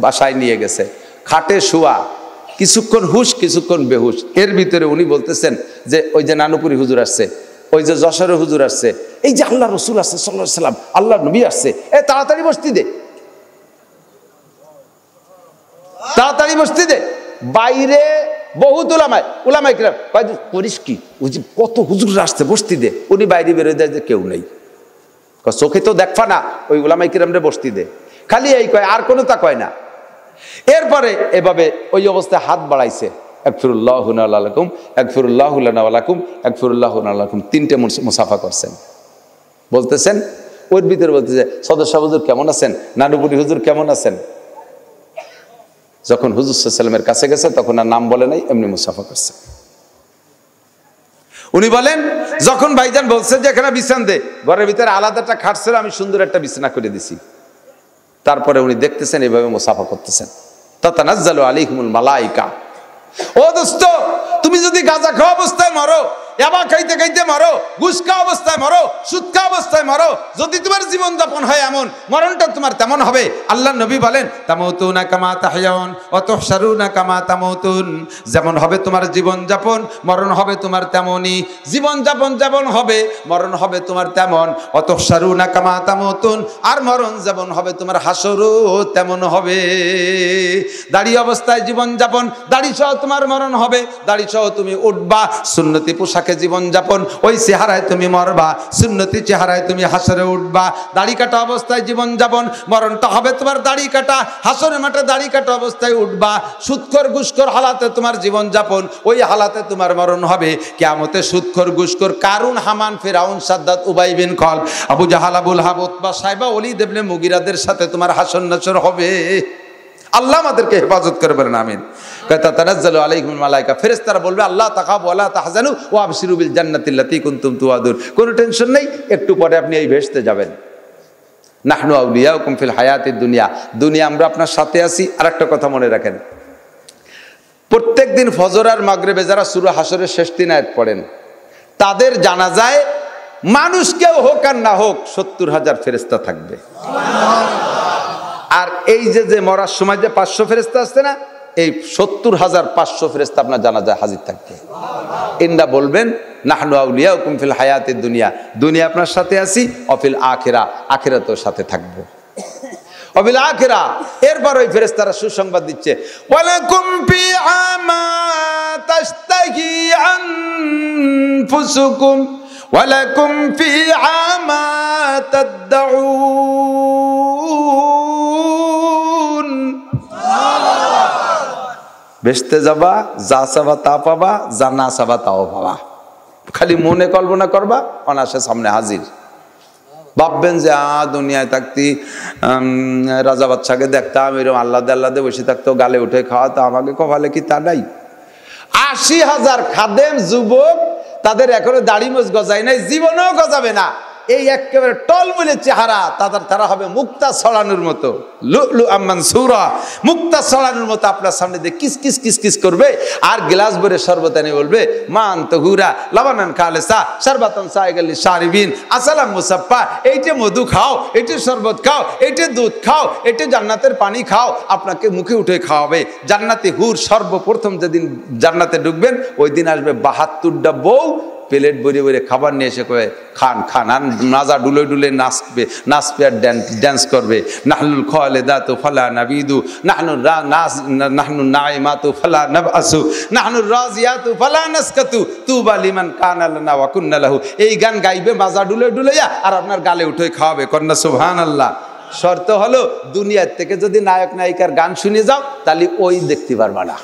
বাসায় নিয়ে গেছে, খাটে শুয়া, কিছুক্ষণ হুশ কিছুক্ষণ বেহুশ। এর ভিতরে উনি বলতেছেন যে ওই যে নানুপুরি হুজুর আসছে, ওই যে যশোরে হুজুর আসছে, এই যে আল্লাহ রসুল আসছে সাল্লাল্লাহু আলাইহি সাল্লাম, আল্লাহ নবী আসছে, এ তাড়াতাড়ি বসতি দে, তাড়াতাড়ি বসতি দে। বাইরে বহুত উলামায়ে কিরাম করিস কি, ওই যে কত হুজুর আসছে, বসতি দে। উনি বাইরে বেরোয় দেয় যে কেউ নেই, চোখে তো দেখবা না, ওই উলামায়ে কিরামরে বসতি দে, খালি এই কয়, আর কোনো তা কয় না। এরপরে এভাবে ওই অবস্থায় হাত বাড়াইছে, আকফিরুল্লাহু লানা ওয়া লাকুম, আকফিরুল্লাহু লানা ওয়া লাকুম, আকফিরুল্লাহু লানা ওয়া লাকুম, 3টে মুসাফা করছেন। বলতেছেন ওর ভিতরে বলতেছে, সদস্য হুজুর কেমন আছেন, নানুপুরি হুজুর কেমন আছেন। যখন হুজুর সাল্লাল্লাহু আলাইহি ওয়াসাল্লামের কাছে গেছে তখন আর নাম বলে নাই, এমনি মুসাফা করছে। উনি বলেন, যখন ভাইজান বলছেন যে এখানে বিছান দে, ঘরের ভিতরে আলাদা একটা খাট ছিল, আমি সুন্দর একটা বিছানা করে দিছি। তারপরে উনি দেখতেছেন এইভাবে মুসাফা করতেছেন। তাতানাজ্জালু আলাইহিমুল মালাইকা। ও দোস্ত, তুমি যদি গাঁজা খাওয়া অবস্থায় মরো, ইয়াবা খাইতে খাইতে মরো, ঘুষ খাওয়া অবস্থায় মরো, সুদ খাওয়া অবস্থায় মরো, যদি তোমার জীবন যাপন হয় এমন, মরণটা তোমার তেমন হবে। আল্লাহ নবী বলেন, তামুতুনা কামা তাহয়াউন ওয়া তুহশারুনা কামা তামুতুন। যেমন হবে তোমার জীবন যাপন, মরণ হবে তোমার তেমনই। জীবন যাপন যেমন হবে, মরণ হবে তোমার তেমন। ওয়া তুহশারুনা কামা তামুতুন, আর মরণ যেমন হবে তোমার হাসরও তেমন হবে। দাড়ি অবস্থায় জীবন যাপন, দাড়ি সহ তোমার মরণ হবে, দাড়ি সহ তুমি উঠবা। সুন্নতি পোশাকে জীবন যাপন, ওই চেহারায় তুমি মরবা, সুন্নতি চেহারায় তুমি হাসরে উঠবা। দাড়ি কাটা অবস্থায় জীবন যাপন, মরণটা হবে তোমার দাড়ি কাটা, হাসরের মাঠে দাড়ি কাটা অবস্থায় উঠবা। সুদখোর ঘুষখোর হালাতে তোমার জীবন যাপন, ওই হালাতে তোমার মরণ হবে। কিয়ামতে সুদখোর ঘুষখোর কারুন, হামান, ফিরাউন, সাদ্দাত, উবাই বিন খলব, Abu Jahl, Abul hub, Utba, Saiba, Walid ইবনে মুগিরাদের সাথে তোমার হাসর নাসর হবে। আল্লাহ আমাদেরকে হেফাজত করে, বলেন আমিন। তাতানাজ্জালু আলাইহিমুল মালাইকা, ফেরেশতারা বলবে, আল্লাহ তাখাফু ওয়া লা তাহজানু ওয়া আবশিরু বিল জান্নাতিল্লাতী কুনতুম তুআদুন। কোনো টেনশন নেই, একটু পরে আপনি এই ভেস্তে যাবেন। নাহনু আউলিয়াউকুম ফিল হায়াতিদ দুনিয়া, দুনিয়া আমরা আপনার সাথে আছি। আরেকটা কথা মনে রাখেন, প্রত্যেকদিন ফজর আর মাগরিবে যারা সূরা হাসরের শেষ 3 আয়াত পড়েন, তাদের জানাজায় মানুষ কেউ হোক আর না হোক 70,000 ফেরেশতা থাকবে। আর এই যে মরার সময় যে 500 ফেরেশতা আসছে না, এই 70,500 ফেরেশতা আপনার জানাজায় হাজির থাকবে। ইন্না বলবেন, নাহনু আউলিয়াউকুম ফিল হায়াতিদ দুনিয়া, দুনিয়া আপনার সাথে আছি, অফিল আখিরা, আখিরাতেও সাথে থাকবো। অফিল আখিরা, এরপর ওই ফেরেশতারা সুসংবাদ দিচ্ছে, ওয়ালাকুম ফিহা মা তাশতাহি আনফুসুকুম ওয়ালাকুম ফিহা মা তাদউন। বেহেশতে যাবা, যা চাবা তা পাবা, যা না চাবা তাও পাবা। খালি মনে কল্পনা করবা, অনায়াসে সামনে হাজির। ভাববেন যে দুনিয়ায় থাকতি রাজা বাদশাকে দেখতাম, এরকম আল্লাদে বসে থাকতো, গালে উঠে খাওয়াতো, আমাকে কপালে কি তা নাই? 80,000 খাদেম যুবক, তাদের এখনো দাড়ি মোছ গজায় নাই, জীবনেও গজাবে না। এই একেবারে টলমলে চেহারা, তারা হবে মুক্তা ছড়ানোর মতো, লুলু মানসুরা, মুক্তা ছড়ানোর মতো আপনার সামনে দিয়ে কিস কিস কিস কিস করবে। আর গ্লাস ভরে শরবত এনে বলবে, মান তহুরা লাবানান খালেসা শরবাতান সাইগালি শারিবিন আসালাম মুসাফফা। এইটা মধু খাও, এইটা শরবত খাও, এইটা দুধ খাও, এইটা জান্নাতের পানি খাও, আপনাকে মুখে উঠে খাওয়াবে। জান্নাতি হুর সর্বপ্রথম যেদিন জান্নাতে ঢুকবেন, ওই দিন আসবে 72টা বউ, প্লেট ভরে ভরে খাবার নিয়ে এসে কয়ে খান খান, আর নাজা ডুলে ডুলে নাচবে আর ড্যান্স করবে। নাহনুল খালিদাতু ফালা নাবিদু, নাহনু নাইমাতু ফালা নাবআসু, নাহনুর রাজিয়াতু ফালা নাসকাতু, তুবা লিমান কানা লানা ওয়া কুন্না লাহু। এই গান গাইবে মাজা ডুলে ডুলাইয়া, আর আপনার গালে উঠে খাওয়াবে। কন্যা সুবহানাল্লাহ। শর্ত হলো, দুনিয়ার থেকে যদি নায়ক নায়িকার গান শুনে যাও, তাহলে ওই দেখতে পারবা না।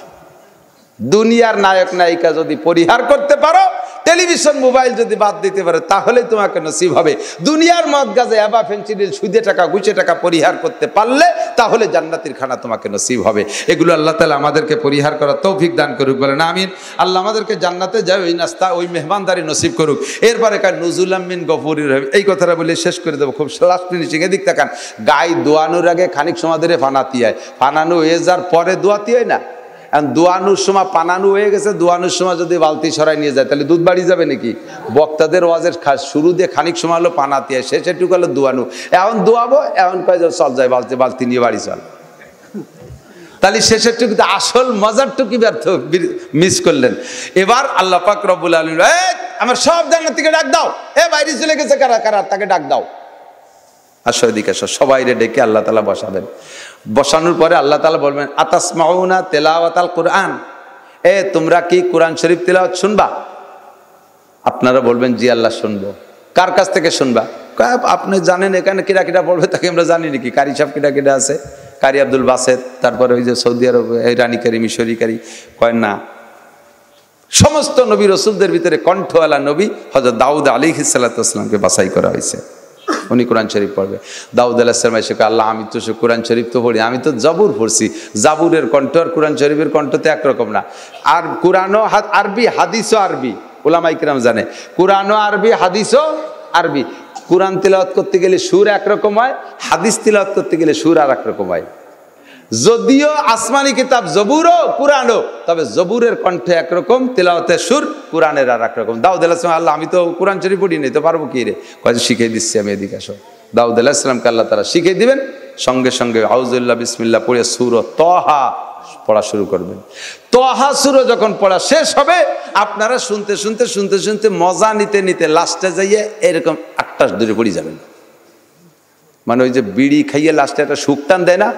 দুনিয়ার নায়ক নায়িকা যদি পরিহার করতে পারো, টেলিভিশন মোবাইল যদি বাদ দিতে পারে, তাহলে তোমাকে নসিব হবে। দুনিয়ার মদ গাজা ইয়াবা ফেনসিডিল সুদে টাকা ঘুষে টাকা পরিহার করতে পারলে, তাহলে জান্নাতের খানা তোমাকে নসিব হবে। এগুলো আল্লাহ তাআলা আমাদেরকে পরিহার করার তৌফিক দান করুক, বলেন আমিন। আল্লাহ আমাদেরকে জান্নাতে যায় ওই নাস্তা, ওই মেহমানদারি নসিব করুক। এরপরে কার নুজুলাম মিন গফুরির রহিম, এই কথাটা বলে শেষ করে দেবো। খুব লাস্ট ফিনিশিং, এদিক তাকান। গায়ে দোয়ানোর আগে খানিক সময় ধরে ফানাতি হয়, ফানানো হয়ে যাওয়ার পরে দোয়াতি হয় না। দোয়ানোর সময় পানানো হয়ে গেছে, দোয়ানোর সময় যদি বালতি সরাই নিয়ে যায়, তাহলে দুধ বাড়ি যাবে নাকি? বক্তাদের ওয়াজের শুরু দিয়ে খানিক সময় হলো পানাতি হয়, শেষেরটুকু হলো দোয়ানো। এখন দোয়াবো, এখন কয় চল যায়, বালতি নিয়ে বাড়ি চল। তাহলে শেষেরটুকু, আসল মজারটুকু ব্যর্থ মিস করলেন। এবার আল্লাহ পাক রব্বুল আলামিন, আমার সব জান্নাতীকে ডাক দাও, এ বাইরে চলে গেছে কারা কারা, তাকে ডাক দাও, আসো এদিকে আসো। সবাইরে ডেকে আল্লাহ তাআলা বসাবেন। বসানোর পরে আল্লাহ তাআলা বলবেন, আতাসমাউনা তিলাওয়াতাল কুরআন, এ তোমরা কি কোরআন শরীফ তিলাওয়াত শুনবা? আপনারা বলবেন, জি আল্লাহ শুনবো। কার কাছ থেকে শুনবা? আপনি জানেন এখানে কিরা কিরা পড়বে, তাকে আমরা জানি নাকি? কারি সাহেব কিরা কিরা আছে, কারি আব্দুল বাসেত, তারপরে ওই যে সৌদি আরব রানী কারি, মিশরি কারি, কয় না, সমস্ত নবী রসুলদের ভিতরে কণ্ঠওয়ালা নবী হযরত দাউদ আলাইহিস সালাতু ওয়াস সালামকে বাছাই করা হয়েছে, উনি কোরআন শরীফ পড়বে। দাউদ আলাইহিস সালাম এসে কয়, আল্লাহ আমি তো কোরআন শরীফ তো পড়ি, আমি তো জাবুর পড়ছি, জাবুরের কণ্ঠ আর কোরআন শরীফের কণ্ঠ তো একরকম না। আর কোরআনও আরবি, হাদিসও আরবি, উলামায়ে কিরাম জানে, কোরআনও আরবি, হাদিসও আরবি। কোরআন তিলাওয়াত করতে গেলে সুর একরকম হয়, হাদিস তিলাওয়াত করতে গেলে সুর আর একরকম হয়। যদিও আসমানি কিতাব জবুরও কোরআনও, তবে জবুরের কণ্ঠে একরকম, তিলাওয়াতের সুর কোরআনের আর একরকম। দাউদ আলাইহিস সালাম, আল্লাহ আমি তো কোরআন শরীফ পড়ি নাই, তো পারবো কি রে? কয় শিখিয়ে দিচ্ছি আমি, এদিকে আসো। দাউদ আলাইহিস সালামকে আল্লাহ তাআলা শিখিয়ে দিবেন, সঙ্গে সঙ্গে আউযুবিল্লাহ বিসমিল্লাহ পড়ে সূরা তাহা পড়া শুরু করবেন। তাহা সূরা যখন পড়া শেষ হবে, আপনারা শুনতে শুনতে শুনতে শুনতে মজা নিতে নিতে লাস্টে যাইয়ে এরকম আটটাস ধরে পড়ে যাবেন। মানে ওই যে বিড়ি খাইয়ে লাস্টে একটা সুখ টান দেয় না,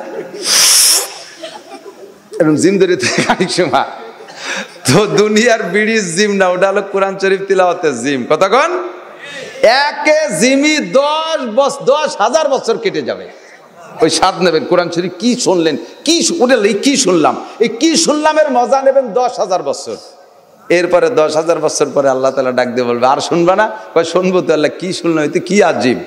এরকম জিম ধরে অনেক সময়, তো দুনিয়ার বিড়ির জিম না, ওটা হলো কোরআন শরীফ তিলাওয়াতের জিম। কতক্ষণ? একে জিমি 10,000 বছর কেটে যাবে। ওই স্বাদ নেবেন, কোরআন শরীফ কি শুনলেন, কি কি শুনলাম, এই কি শুনলামের মজা নেবেন 10,000 বছর। এরপরে 10,000 বছর পরে আল্লাহ তাআলা ডাক দিয়ে বলবে, আর শুনবা না? কয় শুনবো তো। আল্লাহ কি শুনলো, এতে কি আজীব?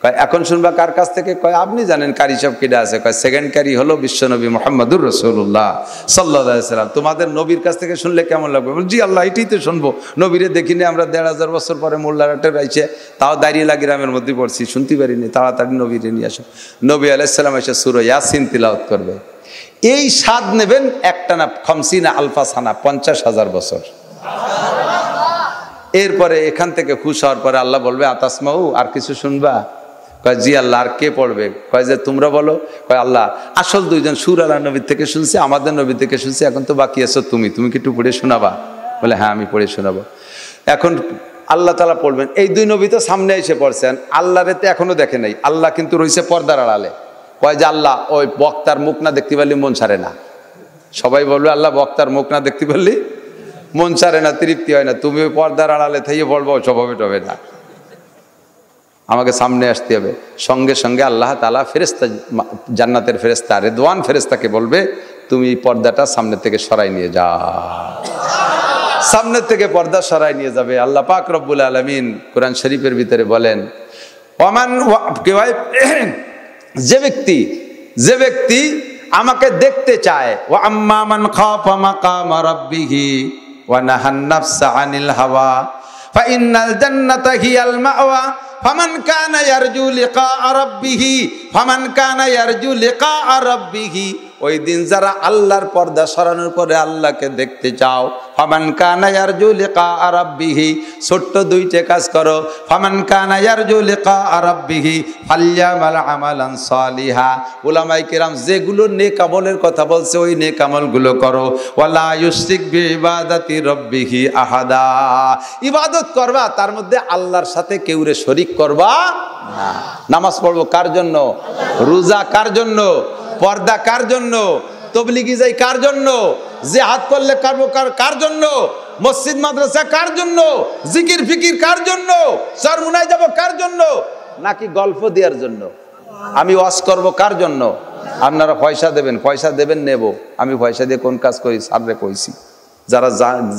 কয় এখন শুনবা কার কাছ থেকে? কয় আপনি জানেন কারি সাহেব কেডা আছে? কয় সেকেন্ড কারি হলো বিশ্বনবী মুহাম্মদুর রাসূলুল্লাহ সাল্লাল্লাহু আলাইহি সাল্লাম। তোমাদের নবীর কাছ থেকে শুনলে কেমন লাগবে? জি আল্লাহ এটাই তো শুনবো, নবীরে দেখিনি আমরা 1,500 বছর পরে মোল্লারাটে রাইছে, তাও দাঁড়িয়ে লাগি গ্রামের মধ্যে পড়ছি, শুনতে পারিনি, তাড়াতাড়ি নবীরে নিয়ে আসো। নবী আলাইহিস সালাম এসে সূরা ইয়াসিন তিলাওয়াত করবে। এই স্বাদ নেবেন একটানা 50 আলফা সানা, 50,000 বছর। এরপরে এখান থেকে খুশ হওয়ার পরে আল্লাহ বলবে, আতাসমাউ, আর কিছু শুনবা? কয় জি আল্লাহ, আর কে পড়বে? কয় যে তোমরা বলো। কয় আল্লাহ আসল দুইজন সুর আলা নবীর থেকে শুনছি, আমাদের নবী থেকে শুনছি, এখন তো বাকি আছো তুমি কি একটু পড়ে শোনাবা? বলে হ্যাঁ আমি পড়ে শোনাবো। এখন আল্লাহ তাআলা পড়বেন। এই দুই নবী তো সামনে এসে পড়ছেন, আল্লাহরে তো এখনো দেখে নাই, আল্লাহ কিন্তু রয়েছে পর্দার আড়ালে। কয় যে আল্লাহ ওই বক্তার মুখ না দেখতে পারলে মন ছাড়ে না। সবাই বলবে আল্লাহ বক্তার মুখ না দেখতে পারলে মন ছাড়ে না, তৃপ্তি হয় না। তুমি ওই পর্দার আড়ালে থেকে পড়বো, স্বভাবে টবে না, আমাকে সামনে আসতে হবে। সঙ্গে সঙ্গে আল্লাহ তাআলা ফেরেশতা, জান্নাতের ফেরেশতা, রিদওয়ান ফেরেশতাকে বলবে, তুমি পর্দাটা সামনে থেকে সরাই নিয়ে যাও। সামনে থেকে পর্দা সরাই নিয়ে যাবে। আল্লাহ পাক রব্বুল আলামিন কোরআন শরীফের ভিতরে বলেন, ওমান যে ব্যক্তি আমাকে দেখতে চায়, ওয়া আম্মা মান খাফা মাকাম রাব্বিহি ওয়া নাহান নাফসা আনিল হাওয়া ফাইন্নাল জান্নাতা হিয়াল মাওয়া ফামান কানা ইয়ারজু লিকা রাব্বিহি। ওই দিন যারা আল্লাহর পর্দা সরানোর পরে আল্লাহকে দেখতে চাও, ফামান কানা ইয়ারজু লিকা রাব্বিহি, ছোট্ট দুইটা কাজ করো। ফামান কানা ইয়ারজু লিকা রাব্বিহি ফালইয়ামাল আমালান সালিহা। উলামায়ে কেরাম যেগুলো নেক আমলের কথা বলছে, ওই নেক আমলগুলো করো। ওয়ালা ইউশরিক বিইবাদাতি রাব্বিহি আহাদা, ইবাদত করবা, তার মধ্যে আল্লাহর সাথে কেউরে শরীক করবা না। নামাজ পড়বো কার জন্য? রোজা কার জন্য? পর্দা কার জন্য? তবলিগি যাই কার জন্য? জিহাদ করলে কার জন্য? মসজিদ মাদ্রাসা কার জন্য? জিকির ফিকির কার জন্য? চরমুনায় যাব কার জন্য? নাকি গল্প দেওয়ার জন্য? আমি ওয়াজ করব কার জন্য? আপনারা পয়সা দেবেন নেব। আমি পয়সা দিয়ে কোন কাজ করি সাবরে কইছি, যারা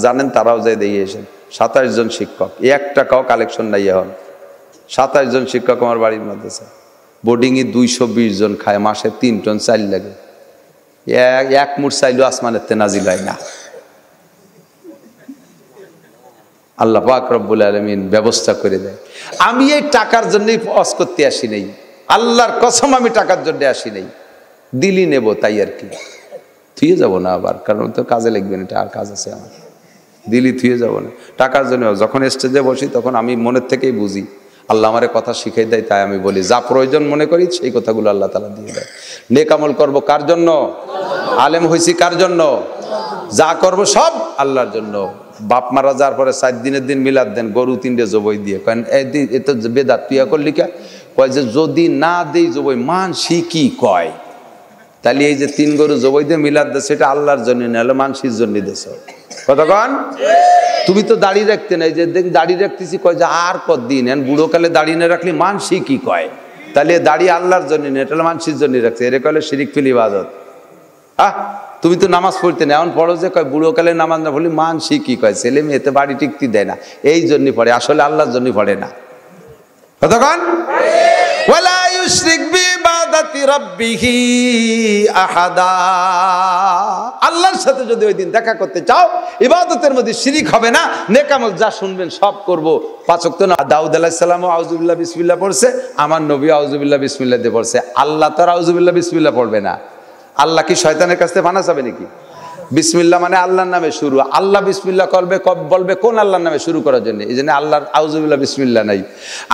জানেন তারাও যাই দিয়ে এসেন। 27 জন শিক্ষক, 1 টাকাও কালেকশন নাই। এখন 27 জন শিক্ষক আমার বাড়ির মাদ্রাসা, বোর্ডিংয়ে 220 জন খায়, মাসে 3 টন চাল লাগে। এক মুঠ চাইলেও আসমানের তে নাজিল হয় না। আল্লাহ পাক রব্বুল আলামিন ব্যবস্থা করে দেয়। আমি এই টাকার জন্যই ওয়াজ করতে আসি নাই, আল্লাহর কসম আমি টাকার জন্য আসি নাই। দিলি নেব তাই আর কি, থুয়ে যাব না আবার, কারণ তো কাজে লাগবে না, এটা আর কাজ আছে আমার। দিলি থুয়ে যাব না, টাকার জন্য। যখন স্টেজে বসি তখন আমি মনের থেকেই বুঝি আল্লাহ আমারে কথা শিখাই দেয়, তাই আমি বলি যা প্রয়োজন মনে করি সেই কথাগুলো আল্লাহ তাআলা দিয়ে দেয়। নেক আমল করব কার জন্য? আলেম হইছি কার জন্য? যা করব সব আল্লাহর জন্য। বাপ মারা যাওয়ার পরে 4 দিনের দিন মিলাদ দেন, গরু 3টে জবই দিয়ে। কারণ এ তো বেদাত, তুই করলি কে? কয় যে যদি না দেই জবই মানসি কি কয়, তাহলে এই যে 3 গরু জবই দিয়ে মিলাদ দেয় সেটা আল্লাহর জন্য না, হলো মানসির জন্য দেশ। কতক্ষণ? তুমি তো দাড়ি রাখতে নাই, যে দেখ দাড়ি রাখতেছি, কয় যে আর কতদিন, বুড়ো কালে দাড়ি না রাখলে মানসি কি কয়, তাহলে দাড়ি আল্লাহর জন্য না, এটা মানসির জন্য রাখছে, এর কলে শিরিক ফিল ইবাদত। তুমি তো নামাজ পড়তে না, এখন পড়ো যে কয় বুড়ো কালে নামাজ না পড়লে মানসি কি কয়, ছেলে মেয়েতে বাড়ি টিকতে দেয় না, এই জন্য পড়ে, আসলে আল্লাহর জন্য পড়ে না। কতক্ষণ? ওয়ালা ইউশরিক বিইবাদাতি রাব্বিহি আহাদা। আল্লাহর সাথে যদি ওই দিন দেখা করতে চাও, ইবাদতের মধ্যে শিরিক হবে না, নেক আমল যা শুনবেন সব করব। 5 ওয়াক্ত না, দাউদ আলাইহিস সালাম আউযুবিল্লাহ বিসমিল্লাহ পড়ছে, আমার নবী আউযুবিল্লাহ বিসমিল্লাহ দিয়ে পড়ছে। আল্লাহ তো আউযুবিল্লাহ বিসমিল্লাহ পড়বে না। আল্লাহ কি শয়তানের কাছ থেকে বানা যাবে নাকি? বিসমিল্লাহ মানে আল্লাহর নামে শুরু। আল্লাহ বিসমিল্লাহ করবে, বলবে কোন আল্লাহর নামে শুরু করার জন্য? এই জন্য আল্লাহর আউযুবিল্লাহ বিসমিল্লাহ নাই।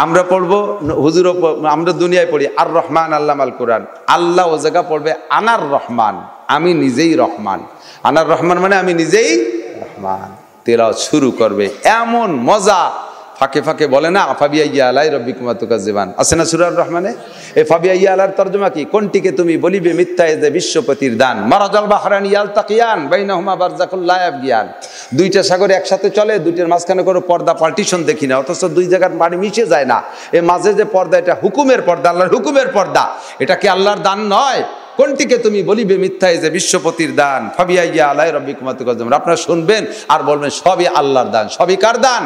আমরা পড়বো, হুজুরও আমরা দুনিয়ায় পড়ি আর রহমান আল্লামাল কোরআন। আল্লাহ ও জায়গা পড়বে আনার রহমান, আমি নিজেই রহমান। আনার রহমান মানে আমি নিজেই রহমান। তেলাওয়াত শুরু করবে, এমন মজা। ফাঁকে ফাঁকে বলে না ফাবিআইয়া আলাই রব্বিকুমা তুকাজ্জিবান, আছে না সূরা আর রহমানে? এই ফাবিআইয়া আলার তরজমা কি? কোনটিকে তুমি বলিবে মিথ্যা, এ যে বিশ্বপতির দান। মারাজাল বাহরানি ইয়ালতাকিয়ান বাইনাহুমা বারযাকুল লা ইয়াবগিয়ান। 2টা সাগর একসাথে চলে, 2টার মাঝখানে কোনো পর্দা পার্টিশন দেখি না, অথচ 2 জায়গার পানি মিশে যায় না। এ মাঝে যে পর্দা, এটা হুকুমের পর্দা, আল্লাহর হুকুমের পর্দা। এটা কি আল্লাহর দান নয়? কোনটিকে তুমি বলিবে মিথ্যা, এই যে বিশ্বপতির দান। ফাবিআইয়া আলাই রব্বিকুমা তুকাজ্জিবান। আপনারা শুনবেন আর বলবেন সবই আল্লাহর দান। সবই কার দান?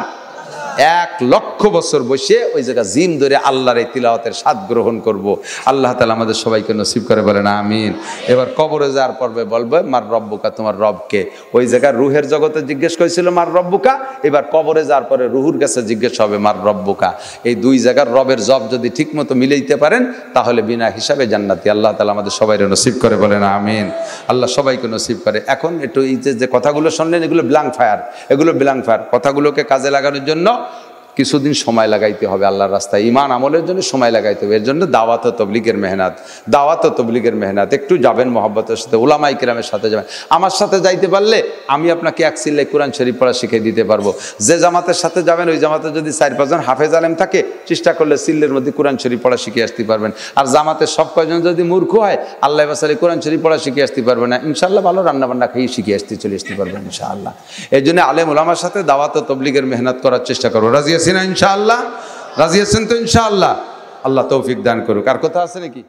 1 লক্ষ বছর বসে ওই জায়গা জিম ধরে আল্লাহর এই তিলাওয়াতের স্বাদ গ্রহণ করব। আল্লাহ তাআলা আমাদের সবাইকে নসিব করে, বলেন আমিন। এবার কবরে যাওয়ার পর্বে বলবে মার রব্বুকা, তোমার রবকে। ওই জায়গায় রুহের জগতে জিজ্ঞেস করেছিল মার রব্বুকা, এবার কবরে যাওয়ার পরে রুহুর কাছে জিজ্ঞেস হবে মার রব্বুকা। এই 2 জায়গার রবের জব যদি ঠিক মতো মিলাইতে পারেন, তাহলে বিনা হিসাবে জান্নাতি। আল্লাহ তাআলা আমাদের সবাইকে নসিব করে, বলেন আমিন। আল্লাহ সবাইকে নসিব করে। এখন একটু এই যে কথাগুলো শুনলেন, এগুলো ব্ল্যাঙ্ক ফায়ার, এগুলো ব্ল্যাঙ্ক ফায়ার। কথাগুলোকে কাজে লাগানোর জন্য কিছুদিন সময় লাগাইতে হবে, আল্লাহর রাস্তায় ঈমান আমলের জন্য সময় লাগাইতে হবে। এর জন্য দাওয়াত ও তাবলীগের মেহনত, দাওয়াত ও তাবলীগের মেহনত। একটু যাবেন মহব্বতের সাথে, উলামায়ে কিরামের সাথে যাবেন। আমার সাথে যাইতে পারলে আমি আপনাকে 1 সিল্লায় কোরআন শরীফ পড়া শিখিয়ে দিতে পারবো। যে জামাতের সাথে যাবেন, ওই জামাতে যদি 4-5 জন হাফেজ আলেম থাকে, চেষ্টা করলে সিল্লের মধ্যে কোরআন শরীফ পড়া শিখে আসতে পারবেন। আর জামাতের সব কয়জন যদি মূর্খ হয়, আল্লাহ বাসালে কোরআন শরীফ পড়া শিখে আসতে পারবে না। ইনশাআল্লাহ ভালো রান্নাবান্না খেয়ে শিখে চলে আসতে পারবেন ইনশাআল্লাহ। এই জন্য আলেম উলামার সাথে দাওয়াত ও তাবলীগের মেহনত করার চেষ্টা করবো। রাজি আছেন ইনশাআল্লাহ? রাজি আছেন তো ইনশাআল্লাহ? আল্লাহ তৌফিক দান করুক। আর কথা আছে নাকি?